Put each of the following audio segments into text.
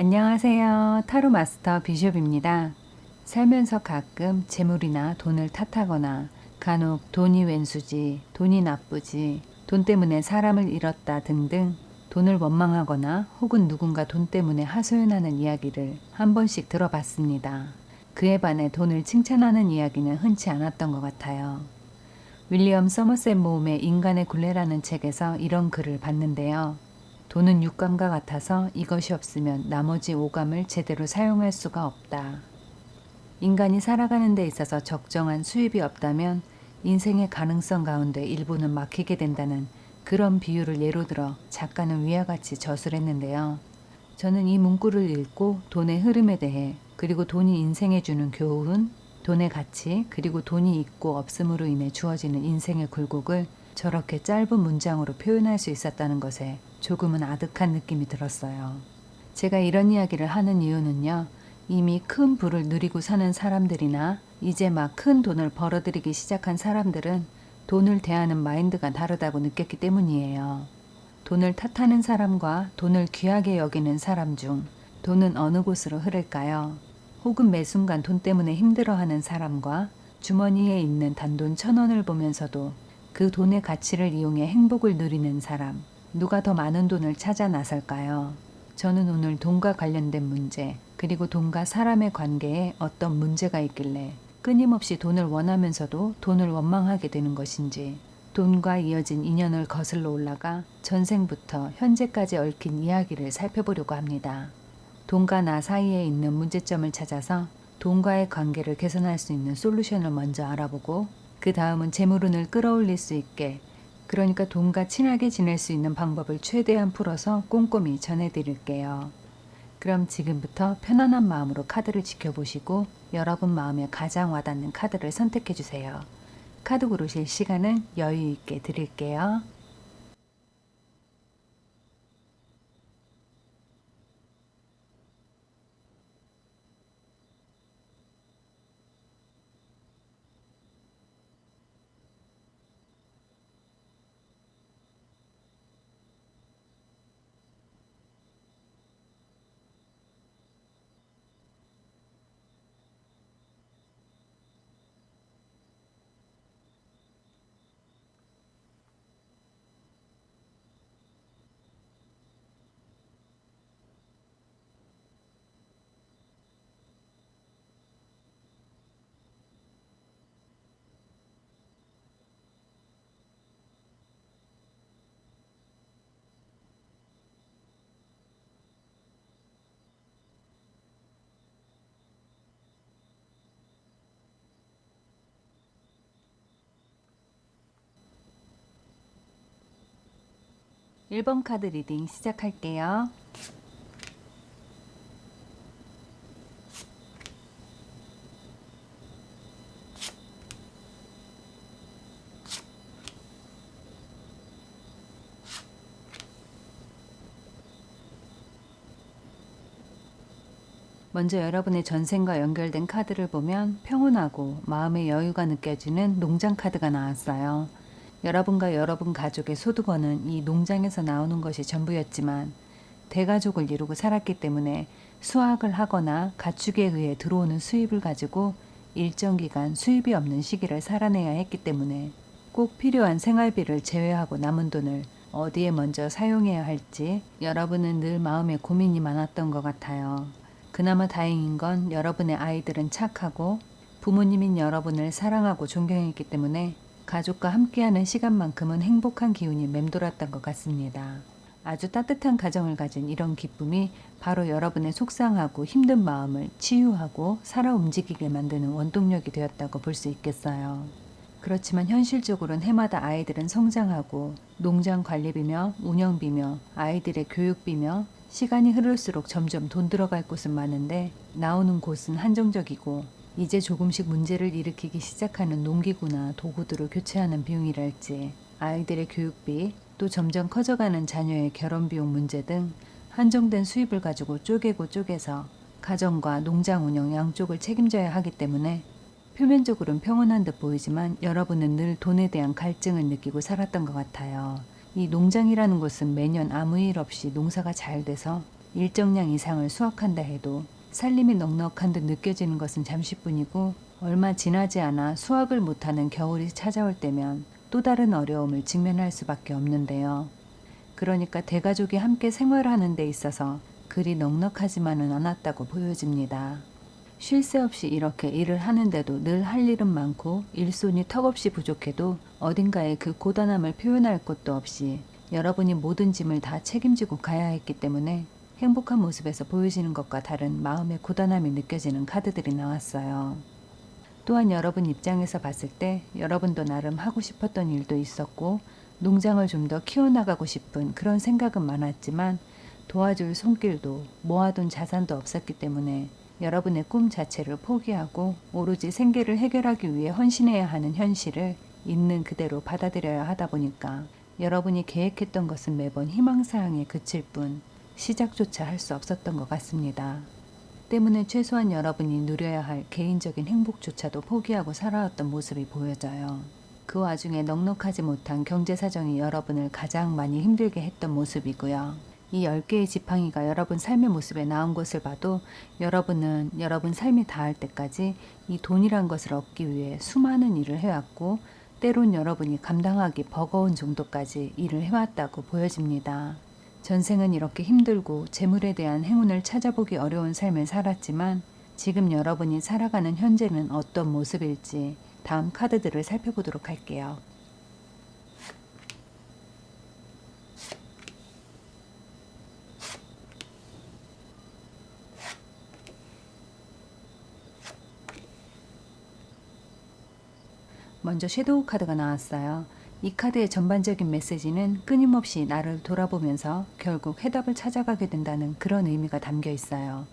안녕하세요. 타로 마스터 비숍입니다. 살면서 가끔 재물이나 돈을 탓하거나 간혹 돈이 왼수지, 돈이 나쁘지, 돈 때문에 사람을 잃었다 등등 돈을 원망하거나 혹은 누군가 돈 때문에 하소연하는 이야기를 한 번씩 들어봤습니다. 그에 반해 돈을 칭찬하는 이야기는 흔치 않았던 것 같아요. 윌리엄 서머셋 모음의 인간의 굴레라는 책에서 이런 글을 봤는데요. 돈은 육감과 같아서 이것이 없으면 나머지 오감을 제대로 사용할 수가 없다. 인간이 살아가는 데 있어서 적정한 수입이 없다면 인생의 가능성 가운데 일부는 막히게 된다는 그런 비유를 예로 들어 작가는 위와 같이 저술했는데요. 저는 이 문구를 읽고 돈의 흐름에 대해, 그리고 돈이 인생에 주는 교훈, 돈의 가치, 그리고 돈이 있고 없음으로 인해 주어지는 인생의 굴곡을 저렇게 짧은 문장으로 표현할 수 있었다는 것에 조금은 아득한 느낌이 들었어요. 제가 이런 이야기를 하는 이유는요. 이미 큰 부를 누리고 사는 사람들이나 이제 막 큰 돈을 벌어들이기 시작한 사람들은 돈을 대하는 마인드가 다르다고 느꼈기 때문이에요. 돈을 탓하는 사람과 돈을 귀하게 여기는 사람 중 돈은 어느 곳으로 흐를까요? 혹은 매 순간 돈 때문에 힘들어하는 사람과 주머니에 있는 단돈 1,000원을 보면서도 그 돈의 가치를 이용해 행복을 누리는 사람, 누가 더 많은 돈을 찾아 나설까요? 저는 오늘 돈과 관련된 문제, 그리고 돈과 사람의 관계에 어떤 문제가 있길래 끊임없이 돈을 원하면서도 돈을 원망하게 되는 것인지, 돈과 이어진 인연을 거슬러 올라가 전생부터 현재까지 얽힌 이야기를 살펴보려고 합니다. 돈과 나 사이에 있는 문제점을 찾아서 돈과의 관계를 개선할 수 있는 솔루션을 먼저 알아보고, 그 다음은 재물운을 끌어올릴 수 있게, 그러니까 돈과 친하게 지낼 수 있는 방법을 최대한 풀어서 꼼꼼히 전해드릴게요. 그럼 지금부터 편안한 마음으로 카드를 지켜보시고 여러분 마음에 가장 와닿는 카드를 선택해주세요. 카드 고르실 시간은 여유 있게 드릴게요. (1번) 카드 리딩 시작할게요. 먼저 여러분의 전생과 연결된 카드를 보면 평온하고 마음의 여유가 느껴지는 농장 카드가 나왔어요. 여러분과 여러분 가족의 소득원은 이 농장에서 나오는 것이 전부였지만 대가족을 이루고 살았기 때문에 수확을 하거나 가축에 의해 들어오는 수입을 가지고 일정 기간 수입이 없는 시기를 살아내야 했기 때문에 꼭 필요한 생활비를 제외하고 남은 돈을 어디에 먼저 사용해야 할지 여러분은 늘 마음에 고민이 많았던 것 같아요. 그나마 다행인 건 여러분의 아이들은 착하고 부모님인 여러분을 사랑하고 존경했기 때문에 가족과 함께하는 시간만큼은 행복한 기운이 맴돌았던 것 같습니다. 아주 따뜻한 가정을 가진 이런 기쁨이 바로 여러분의 속상하고 힘든 마음을 치유하고 살아 움직이게 만드는 원동력이 되었다고 볼 수 있겠어요. 그렇지만 현실적으로는 해마다 아이들은 성장하고 농장 관리비며 운영비며 아이들의 교육비며 시간이 흐를수록 점점 돈 들어갈 곳은 많은데 나오는 곳은 한정적이고, 이제 조금씩 문제를 일으키기 시작하는 농기구나 도구들을 교체하는 비용이랄지 아이들의 교육비, 또 점점 커져가는 자녀의 결혼비용 문제 등 한정된 수입을 가지고 쪼개고 쪼개서 가정과 농장 운영 양쪽을 책임져야 하기 때문에 표면적으로는 평온한 듯 보이지만 여러분은 늘 돈에 대한 갈증을 느끼고 살았던 것 같아요. 이 농장이라는 곳은 매년 아무 일 없이 농사가 잘 돼서 일정량 이상을 수확한다 해도 살림이 넉넉한 듯 느껴지는 것은 잠시뿐이고 얼마 지나지 않아 수확을 못하는 겨울이 찾아올 때면 또 다른 어려움을 직면할 수밖에 없는데요. 그러니까 대가족이 함께 생활하는 데 있어서 그리 넉넉하지만은 않았다고 보여집니다. 쉴 새 없이 이렇게 일을 하는데도 늘 할 일은 많고 일손이 턱없이 부족해도 어딘가에 그 고단함을 표현할 곳도 없이 여러분이 모든 짐을 다 책임지고 가야 했기 때문에 행복한 모습에서 보여지는 것과 다른 마음의 고단함이 느껴지는 카드들이 나왔어요. 또한 여러분 입장에서 봤을 때 여러분도 나름 하고 싶었던 일도 있었고 농장을 좀 더 키워나가고 싶은 그런 생각은 많았지만 도와줄 손길도 모아둔 자산도 없었기 때문에 여러분의 꿈 자체를 포기하고 오로지 생계를 해결하기 위해 헌신해야 하는 현실을 있는 그대로 받아들여야 하다 보니까 여러분이 계획했던 것은 매번 희망사항에 그칠 뿐 시작조차 할 수 없었던 것 같습니다. 때문에 최소한 여러분이 누려야 할 개인적인 행복조차도 포기하고 살아왔던 모습이 보여져요. 그 와중에 넉넉하지 못한 경제사정이 여러분을 가장 많이 힘들게 했던 모습이고요. 이 10개의 지팡이가 여러분 삶의 모습에 나온 것을 봐도 여러분은 여러분 삶이 닿을 때까지 이 돈이란 것을 얻기 위해 수많은 일을 해왔고 때론 여러분이 감당하기 버거운 정도까지 일을 해왔다고 보여집니다. 전생은 이렇게 힘들고 재물에 대한 행운을 찾아보기 어려운 삶을 살았지만 지금 여러분이 살아가는 현재는 어떤 모습일지 다음 카드들을 살펴보도록 할게요. 먼저 섀도우 카드가 나왔어요. 이 카드의 전반적인 메시지는 끊임없이 나를 돌아보면서 결국 해답을 찾아가게 된다는 그런 의미가 담겨 있어요.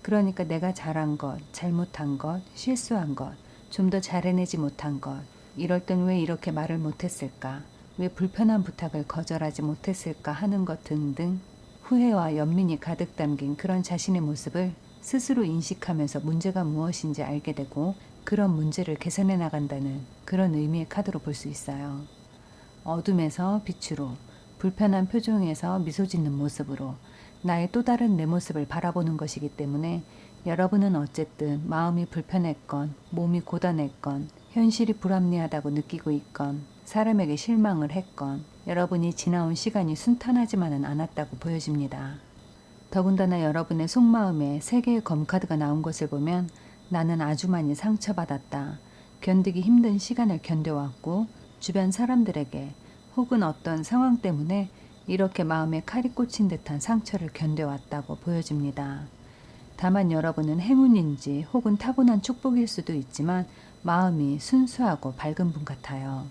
그러니까 내가 잘한 것, 잘못한 것, 실수한 것, 좀 더 잘해내지 못한 것, 이럴 땐 왜 이렇게 말을 못했을까, 왜 불편한 부탁을 거절하지 못했을까 하는 것 등등 후회와 연민이 가득 담긴 그런 자신의 모습을 스스로 인식하면서 문제가 무엇인지 알게 되고 그런 문제를 개선해 나간다는 그런 의미의 카드로 볼 수 있어요. 어둠에서 빛으로, 불편한 표정에서 미소 짓는 모습으로 나의 또 다른 내 모습을 바라보는 것이기 때문에 여러분은 어쨌든 마음이 불편했건 몸이 고단했건 현실이 불합리하다고 느끼고 있건 사람에게 실망을 했건 여러분이 지나온 시간이 순탄하지만은 않았다고 보여집니다. 더군다나 여러분의 속마음에 3개의 검카드가 나온 것을 보면 나는 아주 많이 상처받았다. 견디기 힘든 시간을 견뎌왔고 주변 사람들에게 혹은 어떤 상황 때문에 이렇게 마음에 칼이 꽂힌 듯한 상처를 견뎌왔다고 보여집니다. 다만 여러분은 행운인지 혹은 타고난 축복일 수도 있지만 마음이 순수하고 밝은 분 같아요.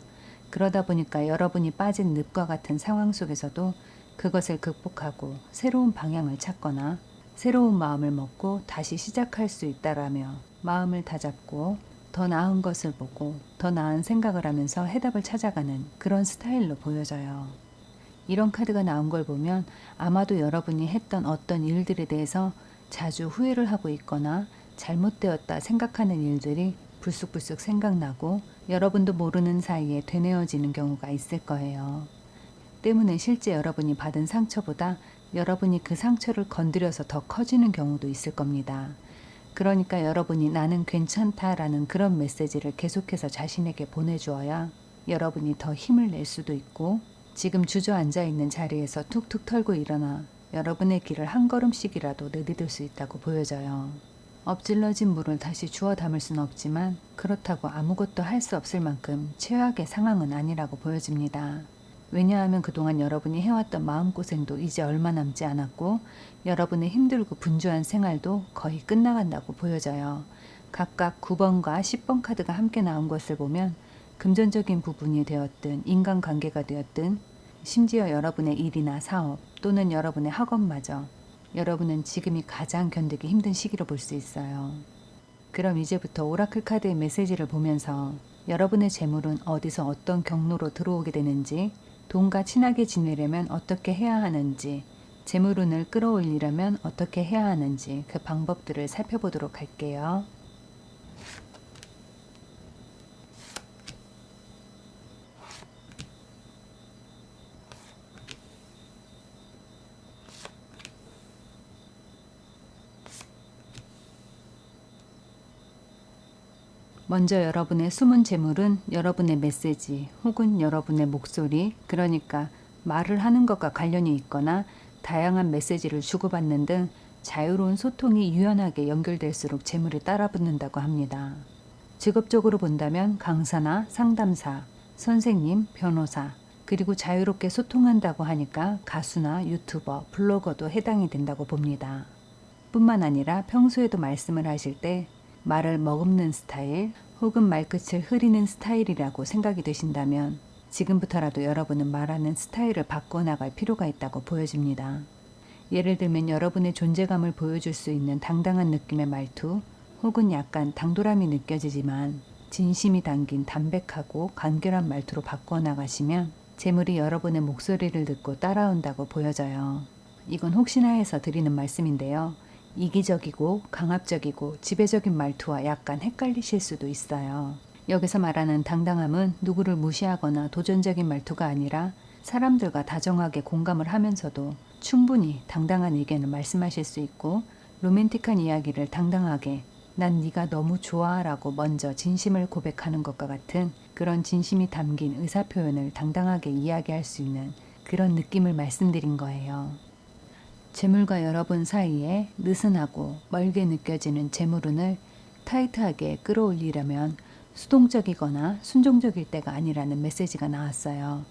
그러다 보니까 여러분이 빠진 늪과 같은 상황 속에서도 그것을 극복하고 새로운 방향을 찾거나 새로운 마음을 먹고 다시 시작할 수 있다라며 마음을 다잡고 더 나은 것을 보고 더 나은 생각을 하면서 해답을 찾아가는 그런 스타일로 보여져요. 이런 카드가 나온 걸 보면 아마도 여러분이 했던 어떤 일들에 대해서 자주 후회를 하고 있거나 잘못되었다 생각하는 일들이 불쑥불쑥 생각나고 여러분도 모르는 사이에 되뇌어지는 경우가 있을 거예요. 때문에 실제 여러분이 받은 상처보다 여러분이 그 상처를 건드려서 더 커지는 경우도 있을 겁니다. 그러니까 여러분이 나는 괜찮다라는 그런 메시지를 계속해서 자신에게 보내주어야 여러분이 더 힘을 낼 수도 있고 지금 주저앉아 있는 자리에서 툭툭 털고 일어나 여러분의 길을 한 걸음씩이라도 내디딜 수 있다고 보여져요. 엎질러진 물을 다시 주워 담을 수는 없지만 그렇다고 아무것도 할 수 없을 만큼 최악의 상황은 아니라고 보여집니다. 왜냐하면 그동안 여러분이 해왔던 마음고생도 이제 얼마 남지 않았고 여러분의 힘들고 분주한 생활도 거의 끝나간다고 보여져요. 각각 9번과 10번 카드가 함께 나온 것을 보면 금전적인 부분이 되었든 인간관계가 되었든 심지어 여러분의 일이나 사업 또는 여러분의 학업마저 여러분은 지금이 가장 견디기 힘든 시기로 볼 수 있어요. 그럼 이제부터 오라클 카드의 메시지를 보면서 여러분의 재물은 어디서 어떤 경로로 들어오게 되는지 돈과 친하게 지내려면 어떻게 해야 하는지 재물운을 끌어올리려면 어떻게 해야 하는지 그 방법들을 살펴보도록 할게요. 먼저 여러분의 숨은 재물은 여러분의 메시지 혹은 여러분의 목소리, 그러니까 말을 하는 것과 관련이 있거나 다양한 메시지를 주고받는 등 자유로운 소통이 유연하게 연결될수록 재물이 따라붙는다고 합니다. 직업적으로 본다면 강사나 상담사, 선생님, 변호사, 그리고 자유롭게 소통한다고 하니까 가수나 유튜버, 블로거도 해당이 된다고 봅니다. 뿐만 아니라 평소에도 말씀을 하실 때 말을 머금는 스타일 혹은 말끝을 흐리는 스타일이라고 생각이 되신다면 지금부터라도 여러분은 말하는 스타일을 바꿔나갈 필요가 있다고 보여집니다. 예를 들면 여러분의 존재감을 보여줄 수 있는 당당한 느낌의 말투 혹은 약간 당돌함이 느껴지지만 진심이 담긴 담백하고 간결한 말투로 바꿔나가시면 재물이 여러분의 목소리를 듣고 따라온다고 보여져요. 이건 혹시나 해서 드리는 말씀인데요. 이기적이고 강압적이고 지배적인 말투와 약간 헷갈리실 수도 있어요. 여기서 말하는 당당함은 누구를 무시하거나 도전적인 말투가 아니라 사람들과 다정하게 공감을 하면서도 충분히 당당한 의견을 말씀하실 수 있고 로맨틱한 이야기를 당당하게 난 네가 너무 좋아 라고 먼저 진심을 고백하는 것과 같은 그런 진심이 담긴 의사표현을 당당하게 이야기할 수 있는 그런 느낌을 말씀드린 거예요. 재물과 여러분 사이에 느슨하고 멀게 느껴지는 재물운을 타이트하게 끌어올리려면 수동적이거나 순종적일 때가 아니라는 메시지가 나왔어요.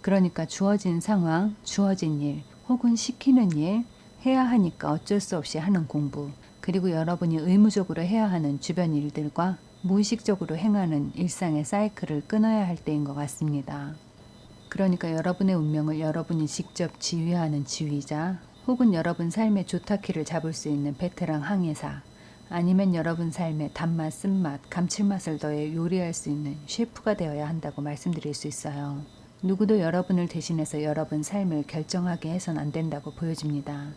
그러니까 주어진 상황, 주어진 일, 혹은 시키는 일, 해야 하니까 어쩔 수 없이 하는 공부, 그리고 여러분이 의무적으로 해야 하는 주변 일들과 무의식적으로 행하는 일상의 사이클을 끊어야 할 때인 것 같습니다. 그러니까 여러분의 운명을 여러분이 직접 지휘하는 지휘자, 혹은 여러분 삶의 조타키를 잡을 수 있는 베테랑 항해사, 아니면 여러분 삶의 단맛, 쓴맛, 감칠맛을 더해 요리할 수 있는 셰프가 되어야 한다고 말씀드릴 수 있어요. 누구도 여러분을 대신해서 여러분 삶을 결정하게 해선 안 된다고 보여집니다.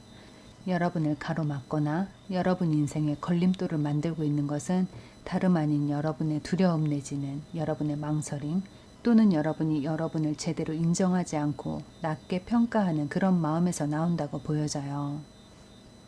여러분을 가로막거나 여러분 인생에 걸림돌을 만들고 있는 것은 다름 아닌 여러분의 두려움 내지는 여러분의 망설임 또는 여러분이 여러분을 제대로 인정하지 않고 낮게 평가하는 그런 마음에서 나온다고 보여져요.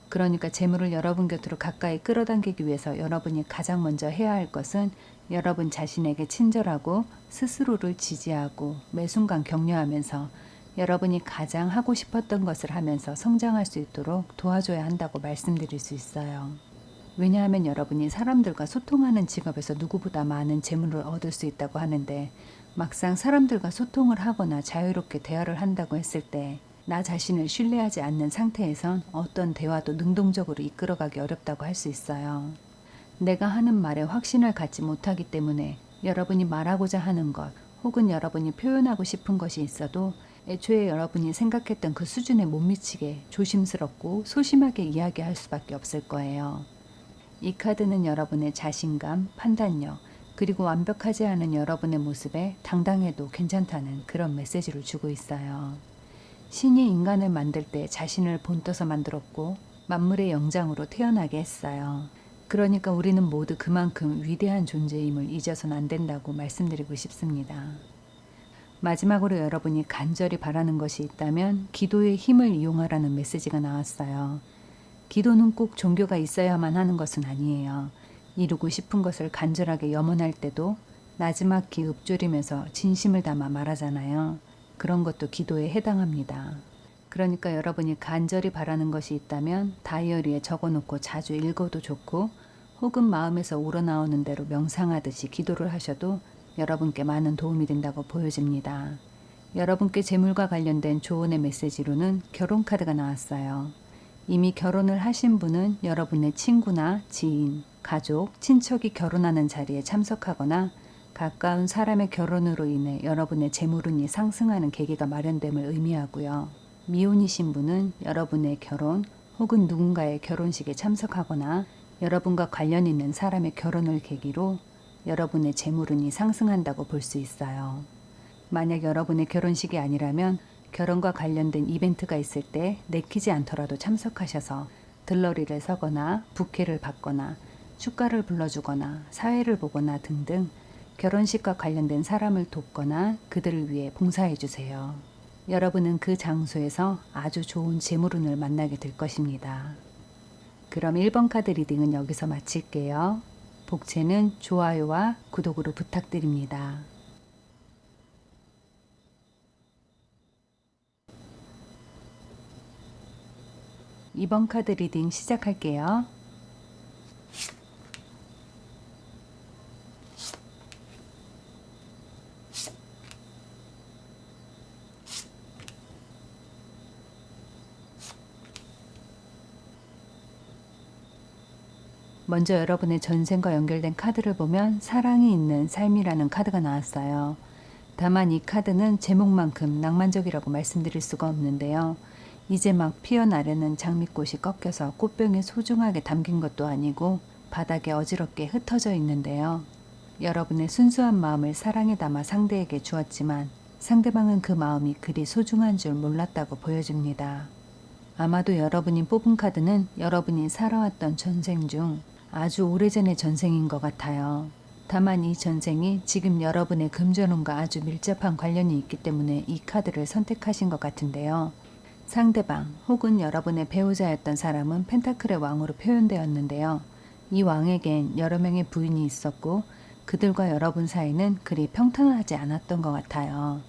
그러니까 재물을 여러분 곁으로 가까이 끌어당기기 위해서 여러분이 가장 먼저 해야 할 것은 여러분 자신에게 친절하고 스스로를 지지하고 매 순간 격려하면서 여러분이 가장 하고 싶었던 것을 하면서 성장할 수 있도록 도와줘야 한다고 말씀드릴 수 있어요. 왜냐하면 여러분이 사람들과 소통하는 직업에서 누구보다 많은 재물을 얻을 수 있다고 하는데 막상 사람들과 소통을 하거나 자유롭게 대화를 한다고 했을 때 나 자신을 신뢰하지 않는 상태에선 어떤 대화도 능동적으로 이끌어가기 어렵다고 할 수 있어요. 내가 하는 말에 확신을 갖지 못하기 때문에 여러분이 말하고자 하는 것 혹은 여러분이 표현하고 싶은 것이 있어도 애초에 여러분이 생각했던 그 수준에 못 미치게 조심스럽고 소심하게 이야기할 수밖에 없을 거예요. 이 카드는 여러분의 자신감, 판단력, 그리고 완벽하지 않은 여러분의 모습에 당당해도 괜찮다는 그런 메시지를 주고 있어요. 신이 인간을 만들 때 자신을 본떠서 만들었고 만물의 영장으로 태어나게 했어요. 그러니까 우리는 모두 그만큼 위대한 존재임을 잊어서는 안 된다고 말씀드리고 싶습니다. 마지막으로 여러분이 간절히 바라는 것이 있다면 기도의 힘을 이용하라는 메시지가 나왔어요. 기도는 꼭 종교가 있어야만 하는 것은 아니에요. 이루고 싶은 것을 간절하게 염원할 때도 나지막히 읊조리면서 진심을 담아 말하잖아요. 그런 것도 기도에 해당합니다. 그러니까 여러분이 간절히 바라는 것이 있다면 다이어리에 적어놓고 자주 읽어도 좋고 혹은 마음에서 우러나오는 대로 명상하듯이 기도를 하셔도 여러분께 많은 도움이 된다고 보여집니다. 여러분께 재물과 관련된 조언의 메시지로는 결혼 카드가 나왔어요. 이미 결혼을 하신 분은 여러분의 친구나 지인, 가족, 친척이 결혼하는 자리에 참석하거나 가까운 사람의 결혼으로 인해 여러분의 재물운이 상승하는 계기가 마련됨을 의미하고요. 미혼이신 분은 여러분의 결혼 혹은 누군가의 결혼식에 참석하거나 여러분과 관련 있는 사람의 결혼을 계기로 여러분의 재물운이 상승한다고 볼 수 있어요. 만약 여러분의 결혼식이 아니라면 결혼과 관련된 이벤트가 있을 때 내키지 않더라도 참석하셔서 들러리를 서거나 부케를 받거나 축가를 불러주거나 사회를 보거나 등등 결혼식과 관련된 사람을 돕거나 그들을 위해 봉사해 주세요. 여러분은 그 장소에서 아주 좋은 재물운을 만나게 될 것입니다. 그럼 1번 카드 리딩은 여기서 마칠게요. 복채는 좋아요와 구독으로 부탁드립니다. 이번 카드 리딩 시작할게요. 먼저 여러분의 전생과 연결된 카드를 보면 사랑이 있는 삶이라는 카드가 나왔어요. 다만 이 카드는 제목만큼 낭만적이라고 말씀드릴 수가 없는데요. 이제 막 피어나려는 장미꽃이 꺾여서 꽃병에 소중하게 담긴 것도 아니고 바닥에 어지럽게 흩어져 있는데요. 여러분의 순수한 마음을 사랑에 담아 상대에게 주었지만 상대방은 그 마음이 그리 소중한 줄 몰랐다고 보여집니다. 아마도 여러분이 뽑은 카드는 여러분이 살아왔던 전생 중 아주 오래전의 전생인 것 같아요. 다만 이 전생이 지금 여러분의 금전운과 아주 밀접한 관련이 있기 때문에 이 카드를 선택하신 것 같은데요. 상대방 혹은 여러분의 배우자였던 사람은 펜타클의 왕으로 표현되었는데요. 이 왕에겐 여러 명의 부인이 있었고 그들과 여러분 사이는 그리 평탄하지 않았던 것 같아요.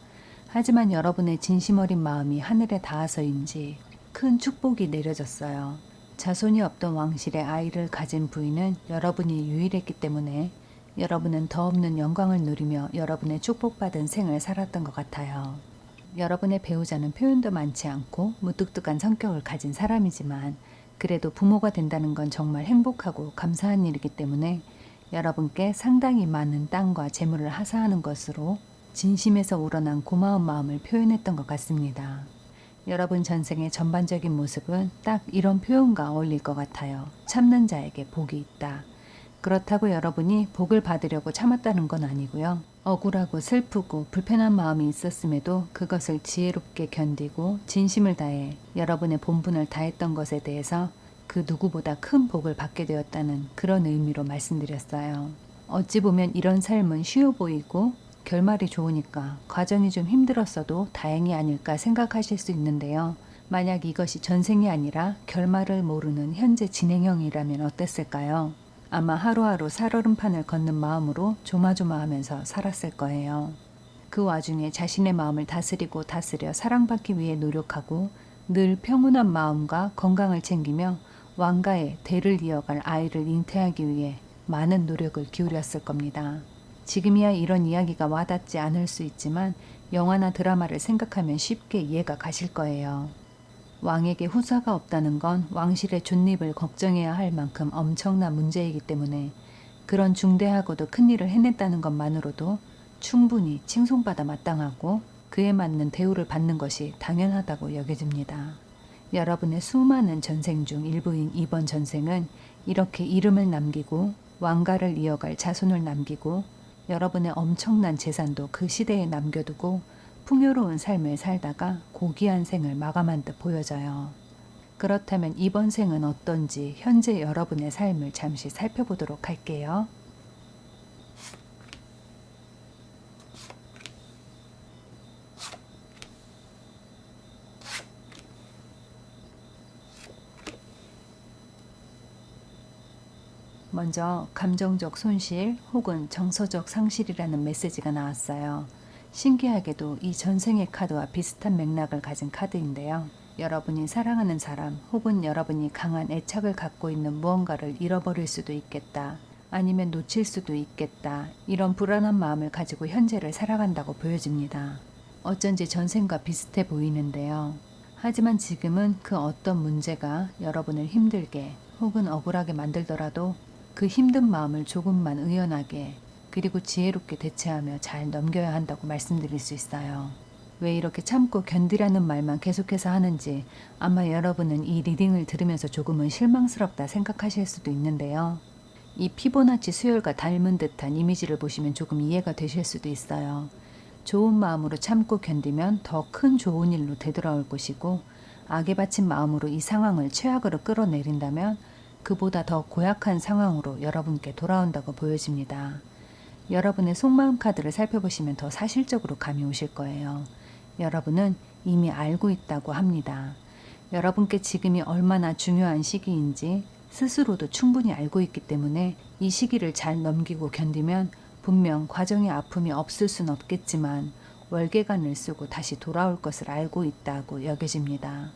하지만 여러분의 진심 어린 마음이 하늘에 닿아서인지 큰 축복이 내려졌어요. 자손이 없던 왕실의 아이를 가진 부인은 여러분이 유일했기 때문에 여러분은 더 없는 영광을 누리며 여러분의 축복받은 생을 살았던 것 같아요. 여러분의 배우자는 표현도 많지 않고 무뚝뚝한 성격을 가진 사람이지만 그래도 부모가 된다는 건 정말 행복하고 감사한 일이기 때문에 여러분께 상당히 많은 땅과 재물을 하사하는 것으로 진심에서 우러난 고마운 마음을 표현했던 것 같습니다. 여러분 전생의 전반적인 모습은 딱 이런 표현과 어울릴 것 같아요. 참는 자에게 복이 있다. 그렇다고 여러분이 복을 받으려고 참았다는 건 아니고요. 억울하고 슬프고 불편한 마음이 있었음에도 그것을 지혜롭게 견디고 진심을 다해 여러분의 본분을 다했던 것에 대해서 그 누구보다 큰 복을 받게 되었다는 그런 의미로 말씀드렸어요. 어찌 보면 이런 삶은 쉬워 보이고 결말이 좋으니까 과정이 좀 힘들었어도 다행이 아닐까 생각하실 수 있는데요. 만약 이것이 전생이 아니라 결말을 모르는 현재 진행형이라면 어땠을까요? 아마 하루하루 살얼음판을 걷는 마음으로 조마조마하면서 살았을 거예요. 그 와중에 자신의 마음을 다스리고 다스려 사랑받기 위해 노력하고 늘 평온한 마음과 건강을 챙기며 왕가의 대를 이어갈 아이를 잉태하기 위해 많은 노력을 기울였을 겁니다. 지금이야 이런 이야기가 와닿지 않을 수 있지만 영화나 드라마를 생각하면 쉽게 이해가 가실 거예요. 왕에게 후사가 없다는 건 왕실의 존립을 걱정해야 할 만큼 엄청난 문제이기 때문에 그런 중대하고도 큰 일을 해냈다는 것만으로도 충분히 칭송받아 마땅하고 그에 맞는 대우를 받는 것이 당연하다고 여겨집니다. 여러분의 수많은 전생 중 일부인 이번 전생은 이렇게 이름을 남기고 왕가를 이어갈 자손을 남기고 여러분의 엄청난 재산도 그 시대에 남겨두고 풍요로운 삶을 살다가 고귀한 생을 마감한 듯 보여져요. 그렇다면 이번 생은 어떤지 현재 여러분의 삶을 잠시 살펴보도록 할게요. 먼저 감정적 손실 혹은 정서적 상실이라는 메시지가 나왔어요. 신기하게도 이 전생의 카드와 비슷한 맥락을 가진 카드인데요. 여러분이 사랑하는 사람 혹은 여러분이 강한 애착을 갖고 있는 무언가를 잃어버릴 수도 있겠다. 아니면 놓칠 수도 있겠다. 이런 불안한 마음을 가지고 현재를 살아간다고 보여집니다. 어쩐지 전생과 비슷해 보이는데요. 하지만 지금은 그 어떤 문제가 여러분을 힘들게 혹은 억울하게 만들더라도 그 힘든 마음을 조금만 의연하게 그리고 지혜롭게 대처하며 잘 넘겨야 한다고 말씀드릴 수 있어요. 왜 이렇게 참고 견디라는 말만 계속해서 하는지 아마 여러분은 이 리딩을 들으면서 조금은 실망스럽다 생각하실 수도 있는데요. 이 피보나치 수열과 닮은 듯한 이미지를 보시면 조금 이해가 되실 수도 있어요. 좋은 마음으로 참고 견디면 더 큰 좋은 일로 되돌아올 것이고 악에 바친 마음으로 이 상황을 최악으로 끌어내린다면 그보다 더 고약한 상황으로 여러분께 돌아온다고 보여집니다. 여러분의 속마음 카드를 살펴보시면 더 사실적으로 감이 오실 거예요. 여러분은 이미 알고 있다고 합니다. 여러분께 지금이 얼마나 중요한 시기인지 스스로도 충분히 알고 있기 때문에 이 시기를 잘 넘기고 견디면 분명 과정의 아픔이 없을 순 없겠지만 월계관을 쓰고 다시 돌아올 것을 알고 있다고 여겨집니다.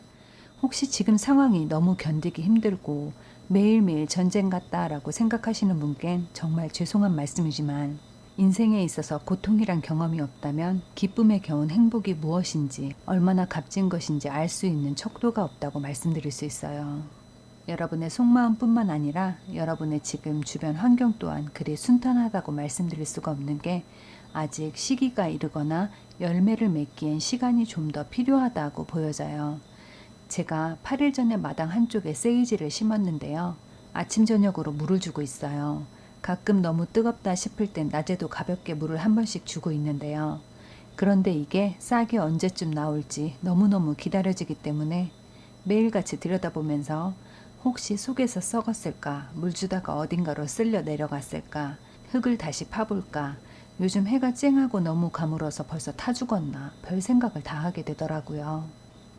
혹시 지금 상황이 너무 견디기 힘들고 매일매일 전쟁 같다라고 생각하시는 분께는 정말 죄송한 말씀이지만 인생에 있어서 고통이란 경험이 없다면 기쁨에 겨운 행복이 무엇인지 얼마나 값진 것인지 알 수 있는 척도가 없다고 말씀드릴 수 있어요. 여러분의 속마음뿐만 아니라 여러분의 지금 주변 환경 또한 그리 순탄하다고 말씀드릴 수가 없는 게 아직 시기가 이르거나 열매를 맺기엔 시간이 좀 더 필요하다고 보여져요. 제가 8일 전에 마당 한쪽에 세이지를 심었는데요. 아침 저녁으로 물을 주고 있어요. 가끔 너무 뜨겁다 싶을 땐 낮에도 가볍게 물을 한 번씩 주고 있는데요. 그런데 이게 싹이 언제쯤 나올지 너무너무 기다려지기 때문에 매일같이 들여다보면서 혹시 속에서 썩었을까, 물 주다가 어딘가로 쓸려 내려갔을까, 흙을 다시 파볼까, 요즘 해가 쨍하고 너무 가물어서 벌써 타 죽었나 별 생각을 다 하게 되더라고요.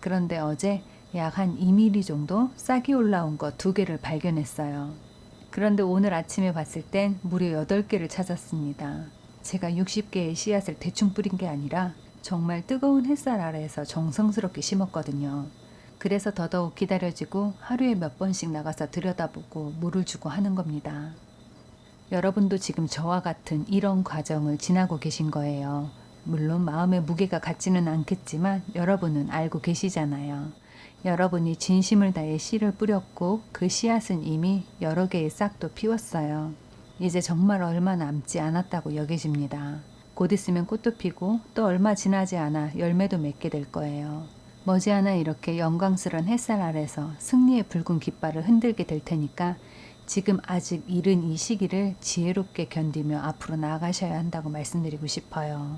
그런데 어제 약 한 2mm 정도 싹이 올라온 거 2개를 발견했어요. 그런데 오늘 아침에 봤을 땐 무려 8개를 찾았습니다. 제가 60개의 씨앗을 대충 뿌린 게 아니라 정말 뜨거운 햇살 아래에서 정성스럽게 심었거든요. 그래서 더더욱 기다려지고 하루에 몇 번씩 나가서 들여다보고 물을 주고 하는 겁니다. 여러분도 지금 저와 같은 이런 과정을 지나고 계신 거예요. 물론 마음의 무게가 같지는 않겠지만 여러분은 알고 계시잖아요. 여러분이 진심을 다해 씨를 뿌렸고 그 씨앗은 이미 여러 개의 싹도 피웠어요. 이제 정말 얼마 남지 않았다고 여겨집니다. 곧 있으면 꽃도 피고 또 얼마 지나지 않아 열매도 맺게 될 거예요. 머지않아 이렇게 영광스러운 햇살 아래서 승리의 붉은 깃발을 흔들게 될 테니까 지금 아직 이른 이 시기를 지혜롭게 견디며 앞으로 나아가셔야 한다고 말씀드리고 싶어요.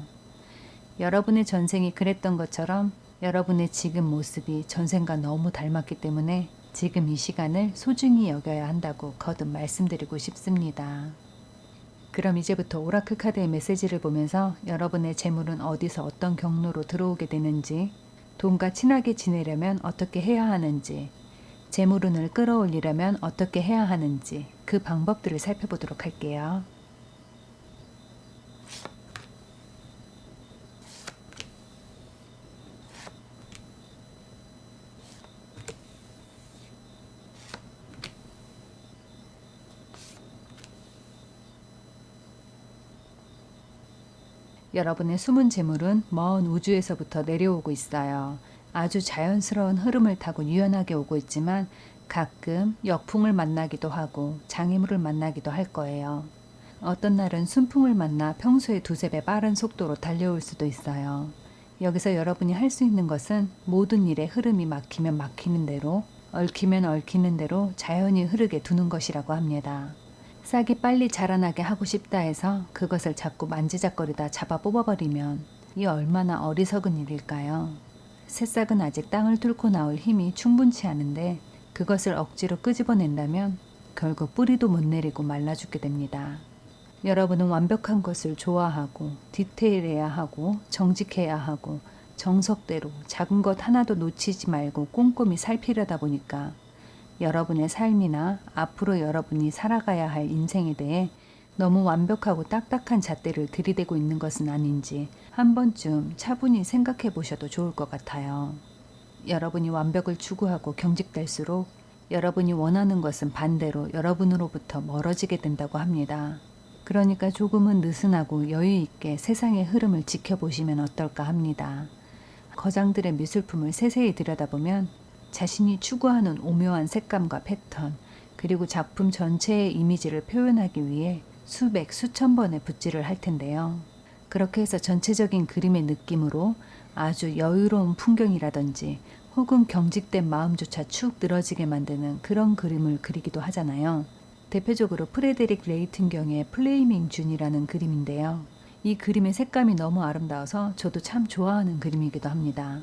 여러분의 전생이 그랬던 것처럼 여러분의 지금 모습이 전생과 너무 닮았기 때문에 지금 이 시간을 소중히 여겨야 한다고 거듭 말씀드리고 싶습니다. 그럼 이제부터 오라클 카드의 메시지를 보면서 여러분의 재물은 어디서 어떤 경로로 들어오게 되는지, 돈과 친하게 지내려면 어떻게 해야 하는지, 재물운을 끌어올리려면 어떻게 해야 하는지 그 방법들을 살펴보도록 할게요. 여러분의 숨은 재물은 먼 우주에서부터 내려오고 있어요. 아주 자연스러운 흐름을 타고 유연하게 오고 있지만 가끔 역풍을 만나기도 하고 장애물을 만나기도 할 거예요. 어떤 날은 순풍을 만나 평소에 2~3배 빠른 속도로 달려올 수도 있어요. 여기서 여러분이 할 수 있는 것은 모든 일의 흐름이 막히면 막히는 대로, 얽히면 얽히는 대로 자연히 흐르게 두는 것이라고 합니다. 싹이 빨리 자라나게 하고 싶다 해서 그것을 자꾸 만지작거리다 잡아 뽑아버리면 이 얼마나 어리석은 일일까요? 새싹은 아직 땅을 뚫고 나올 힘이 충분치 않은데 그것을 억지로 끄집어낸다면 결국 뿌리도 못 내리고 말라 죽게 됩니다. 여러분은 완벽한 것을 좋아하고 디테일해야 하고 정직해야 하고 정석대로 작은 것 하나도 놓치지 말고 꼼꼼히 살피려다 보니까 여러분의 삶이나 앞으로 여러분이 살아가야 할 인생에 대해 너무 완벽하고 딱딱한 잣대를 들이대고 있는 것은 아닌지 한 번쯤 차분히 생각해 보셔도 좋을 것 같아요. 여러분이 완벽을 추구하고 경직될수록 여러분이 원하는 것은 반대로 여러분으로부터 멀어지게 된다고 합니다. 그러니까 조금은 느슨하고 여유 있게 세상의 흐름을 지켜보시면 어떨까 합니다. 거장들의 미술품을 세세히 들여다보면 자신이 추구하는 오묘한 색감과 패턴, 그리고 작품 전체의 이미지를 표현하기 위해 수백, 수천 번의 붓질을 할 텐데요. 그렇게 해서 전체적인 그림의 느낌으로 아주 여유로운 풍경이라든지 혹은 경직된 마음조차 축 늘어지게 만드는 그런 그림을 그리기도 하잖아요. 대표적으로 프레데릭 레이튼경의 플레이밍 준이라는 그림인데요. 이 그림의 색감이 너무 아름다워서 저도 참 좋아하는 그림이기도 합니다.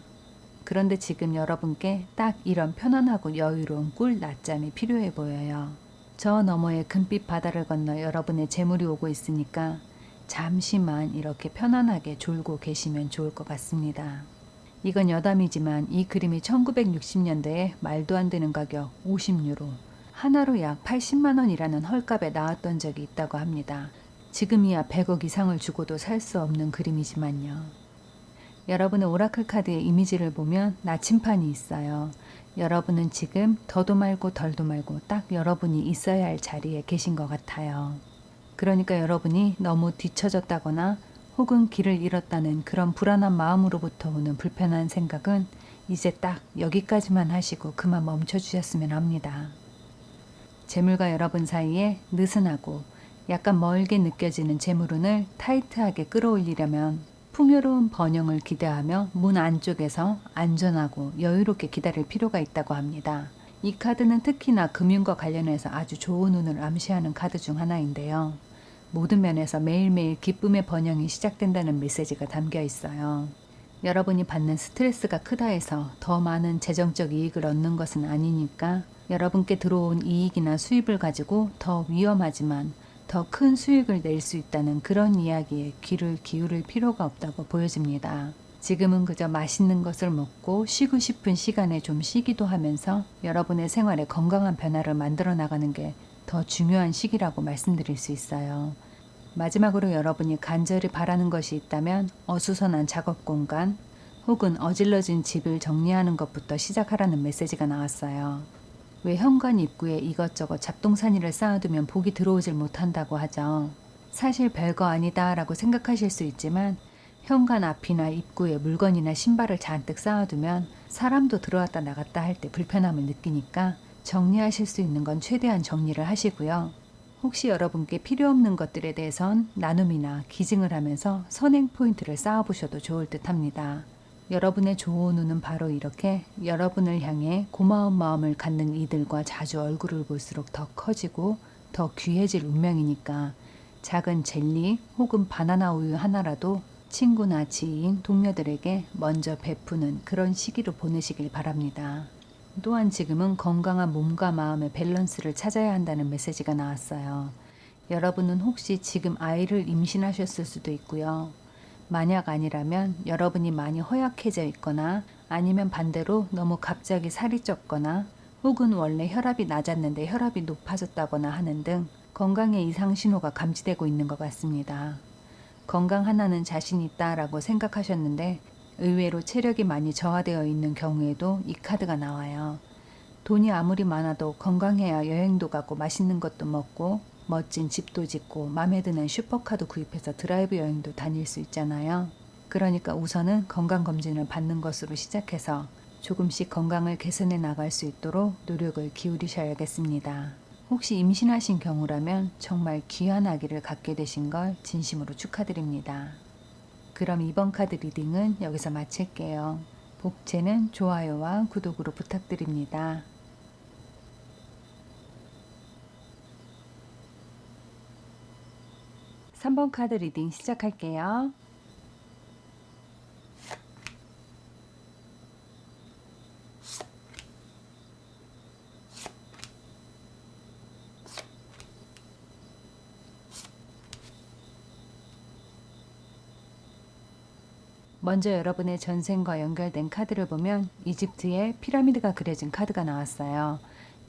그런데 지금 여러분께 딱 이런 편안하고 여유로운 꿀 낮잠이 필요해 보여요. 저 너머의 금빛 바다를 건너 여러분의 재물이 오고 있으니까 잠시만 이렇게 편안하게 졸고 계시면 좋을 것 같습니다. 이건 여담이지만 이 그림이 1960년대에 말도 안 되는 가격 50유로, 하나로 약 80만 원이라는 헐값에 나왔던 적이 있다고 합니다. 지금이야 100억 이상을 주고도 살 수 없는 그림이지만요. 여러분의 오라클 카드의 이미지를 보면 나침판이 있어요. 여러분은 지금 더도 말고 덜도 말고 딱 여러분이 있어야 할 자리에 계신 것 같아요. 그러니까 여러분이 너무 뒤처졌다거나 혹은 길을 잃었다는 그런 불안한 마음으로부터 오는 불편한 생각은 이제 딱 여기까지만 하시고 그만 멈춰주셨으면 합니다. 재물과 여러분 사이에 느슨하고 약간 멀게 느껴지는 재물운을 타이트하게 끌어올리려면 풍요로운 번영을 기대하며 문 안쪽에서 안전하고 여유롭게 기다릴 필요가 있다고 합니다. 이 카드는 특히나 금융과 관련해서 아주 좋은 운을 암시하는 카드 중 하나인데요. 모든 면에서 매일매일 기쁨의 번영이 시작된다는 메시지가 담겨 있어요. 여러분이 받는 스트레스가 크다 해서 더 많은 재정적 이익을 얻는 것은 아니니까 여러분께 들어온 이익이나 수입을 가지고 더 위험하지만 더 큰 수익을 낼 수 있다는 그런 이야기에 귀를 기울일 필요가 없다고 보여집니다. 지금은 그저 맛있는 것을 먹고 쉬고 싶은 시간에 좀 쉬기도 하면서 여러분의 생활에 건강한 변화를 만들어 나가는 게 더 중요한 시기라고 말씀드릴 수 있어요. 마지막으로 여러분이 간절히 바라는 것이 있다면 어수선한 작업 공간 혹은 어질러진 집을 정리하는 것부터 시작하라는 메시지가 나왔어요. 왜 현관 입구에 이것저것 잡동사니를 쌓아두면 복이 들어오질 못한다고 하죠. 사실 별거 아니다 라고 생각하실 수 있지만 현관 앞이나 입구에 물건이나 신발을 잔뜩 쌓아두면 사람도 들어왔다 나갔다 할 때 불편함을 느끼니까 정리하실 수 있는 건 최대한 정리를 하시고요. 혹시 여러분께 필요 없는 것들에 대해선 나눔이나 기증을 하면서 선행 포인트를 쌓아보셔도 좋을 듯 합니다. 여러분의 좋은 운은 바로 이렇게 여러분을 향해 고마운 마음을 갖는 이들과 자주 얼굴을 볼수록 더 커지고 더 귀해질 운명이니까 작은 젤리 혹은 바나나 우유 하나라도 친구나 지인, 동료들에게 먼저 베푸는 그런 시기로 보내시길 바랍니다. 또한 지금은 건강한 몸과 마음의 밸런스를 찾아야 한다는 메시지가 나왔어요. 여러분은 혹시 지금 아이를 임신하셨을 수도 있고요. 만약 아니라면 여러분이 많이 허약해져 있거나 아니면 반대로 너무 갑자기 살이 쪘거나 혹은 원래 혈압이 낮았는데 혈압이 높아졌다거나 하는 등 건강에 이상 신호가 감지되고 있는 것 같습니다. 건강 하나는 자신 있다라고 생각하셨는데 의외로 체력이 많이 저하되어 있는 경우에도 이 카드가 나와요. 돈이 아무리 많아도 건강해야 여행도 가고 맛있는 것도 먹고 멋진 집도 짓고 맘에 드는 슈퍼카도 구입해서 드라이브 여행도 다닐 수 있잖아요. 그러니까 우선은 건강검진을 받는 것으로 시작해서 조금씩 건강을 개선해 나갈 수 있도록 노력을 기울이셔야겠습니다. 혹시 임신하신 경우라면 정말 귀한 아기를 갖게 되신 걸 진심으로 축하드립니다. 그럼 이번 카드 리딩은 여기서 마칠게요. 복채는 좋아요와 구독으로 부탁드립니다. 3번 카드 리딩 시작할게요. 먼저 여러분의 전생과 연결된 카드를 보면 이집트의 피라미드가 그려진 카드가 나왔어요.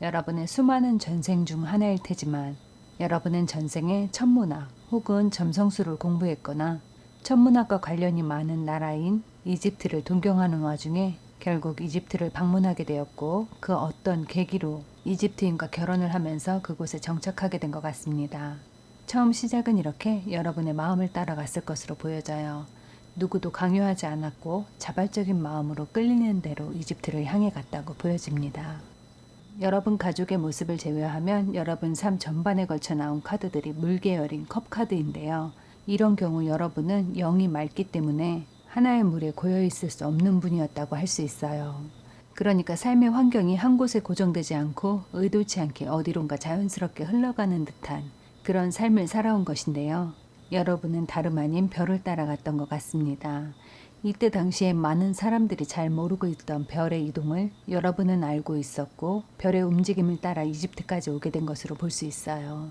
여러분의 수많은 전생 중 하나일 테지만 여러분은 전생에 천문학 혹은 점성술을 공부했거나 천문학과 관련이 많은 나라인 이집트를 동경하는 와중에 결국 이집트를 방문하게 되었고 그 어떤 계기로 이집트인과 결혼을 하면서 그곳에 정착하게 된 것 같습니다. 처음 시작은 이렇게 여러분의 마음을 따라갔을 것으로 보여져요. 누구도 강요하지 않았고 자발적인 마음으로 끌리는 대로 이집트를 향해 갔다고 보여집니다. 여러분 가족의 모습을 제외하면 여러분 삶 전반에 걸쳐 나온 카드들이 물 계열인 컵 카드인데요. 이런 경우 여러분은 영이 맑기 때문에 하나의 물에 고여 있을 수 없는 분이었다고 할 수 있어요. 그러니까 삶의 환경이 한 곳에 고정되지 않고 의도치 않게 어디론가 자연스럽게 흘러가는 듯한 그런 삶을 살아온 것인데요. 여러분은 다름 아닌 별을 따라갔던 것 같습니다. 이때 당시에 많은 사람들이 잘 모르고 있던 별의 이동을 여러분은 알고 있었고 별의 움직임을 따라 이집트까지 오게 된 것으로 볼 수 있어요.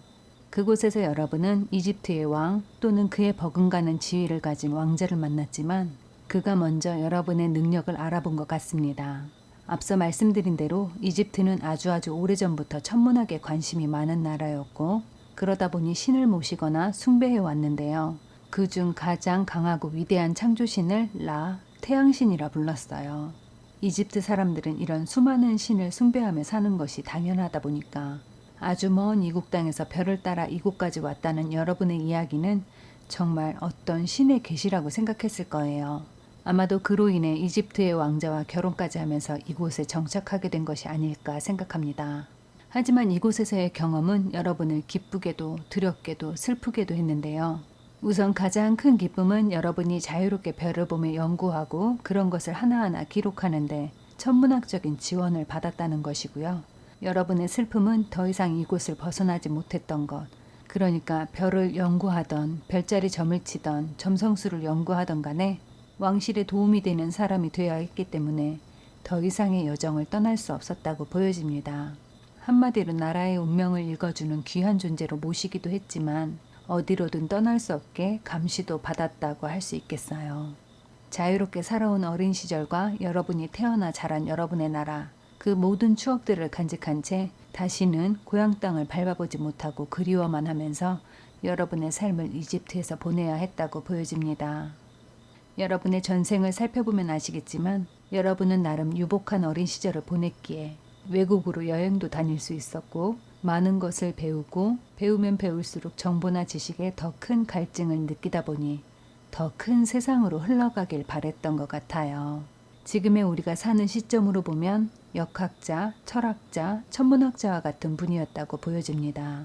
그곳에서 여러분은 이집트의 왕 또는 그의 버금가는 지위를 가진 왕자를 만났지만 그가 먼저 여러분의 능력을 알아본 것 같습니다. 앞서 말씀드린 대로 이집트는 아주 오래전부터 천문학에 관심이 많은 나라였고 그러다 보니 신을 모시거나 숭배해 왔는데요. 그중 가장 강하고 위대한 창조신을 라, 태양신이라 불렀어요. 이집트 사람들은 이런 수많은 신을 숭배하며 사는 것이 당연하다 보니까 아주 먼 이국 땅에서 별을 따라 이곳까지 왔다는 여러분의 이야기는 정말 어떤 신의 계시라고 생각했을 거예요. 아마도 그로 인해 이집트의 왕자와 결혼까지 하면서 이곳에 정착하게 된 것이 아닐까 생각합니다. 하지만 이곳에서의 경험은 여러분을 기쁘게도 두렵게도 슬프게도 했는데요. 우선 가장 큰 기쁨은 여러분이 자유롭게 별을 보며 연구하고 그런 것을 하나하나 기록하는데 천문학적인 지원을 받았다는 것이고요. 여러분의 슬픔은 더 이상 이곳을 벗어나지 못했던 것. 그러니까 별을 연구하던 별자리 점을 치던 점성술을 연구하던 간에 왕실에 도움이 되는 사람이 되어야 했기 때문에 더 이상의 여정을 떠날 수 없었다고 보여집니다. 한마디로 나라의 운명을 읽어주는 귀한 존재로 모시기도 했지만 어디로든 떠날 수 없게 감시도 받았다고 할 수 있겠어요. 자유롭게 살아온 어린 시절과 여러분이 태어나 자란 여러분의 나라, 그 모든 추억들을 간직한 채 다시는 고향 땅을 밟아보지 못하고 그리워만 하면서 여러분의 삶을 이집트에서 보내야 했다고 보여집니다. 여러분의 전생을 살펴보면 아시겠지만 여러분은 나름 유복한 어린 시절을 보냈기에 외국으로 여행도 다닐 수 있었고 많은 것을 배우고 배우면 배울수록 정보나 지식에 더 큰 갈증을 느끼다 보니 더 큰 세상으로 흘러가길 바랬던 것 같아요. 지금의 우리가 사는 시점으로 보면 역학자, 철학자, 천문학자와 같은 분이었다고 보여집니다.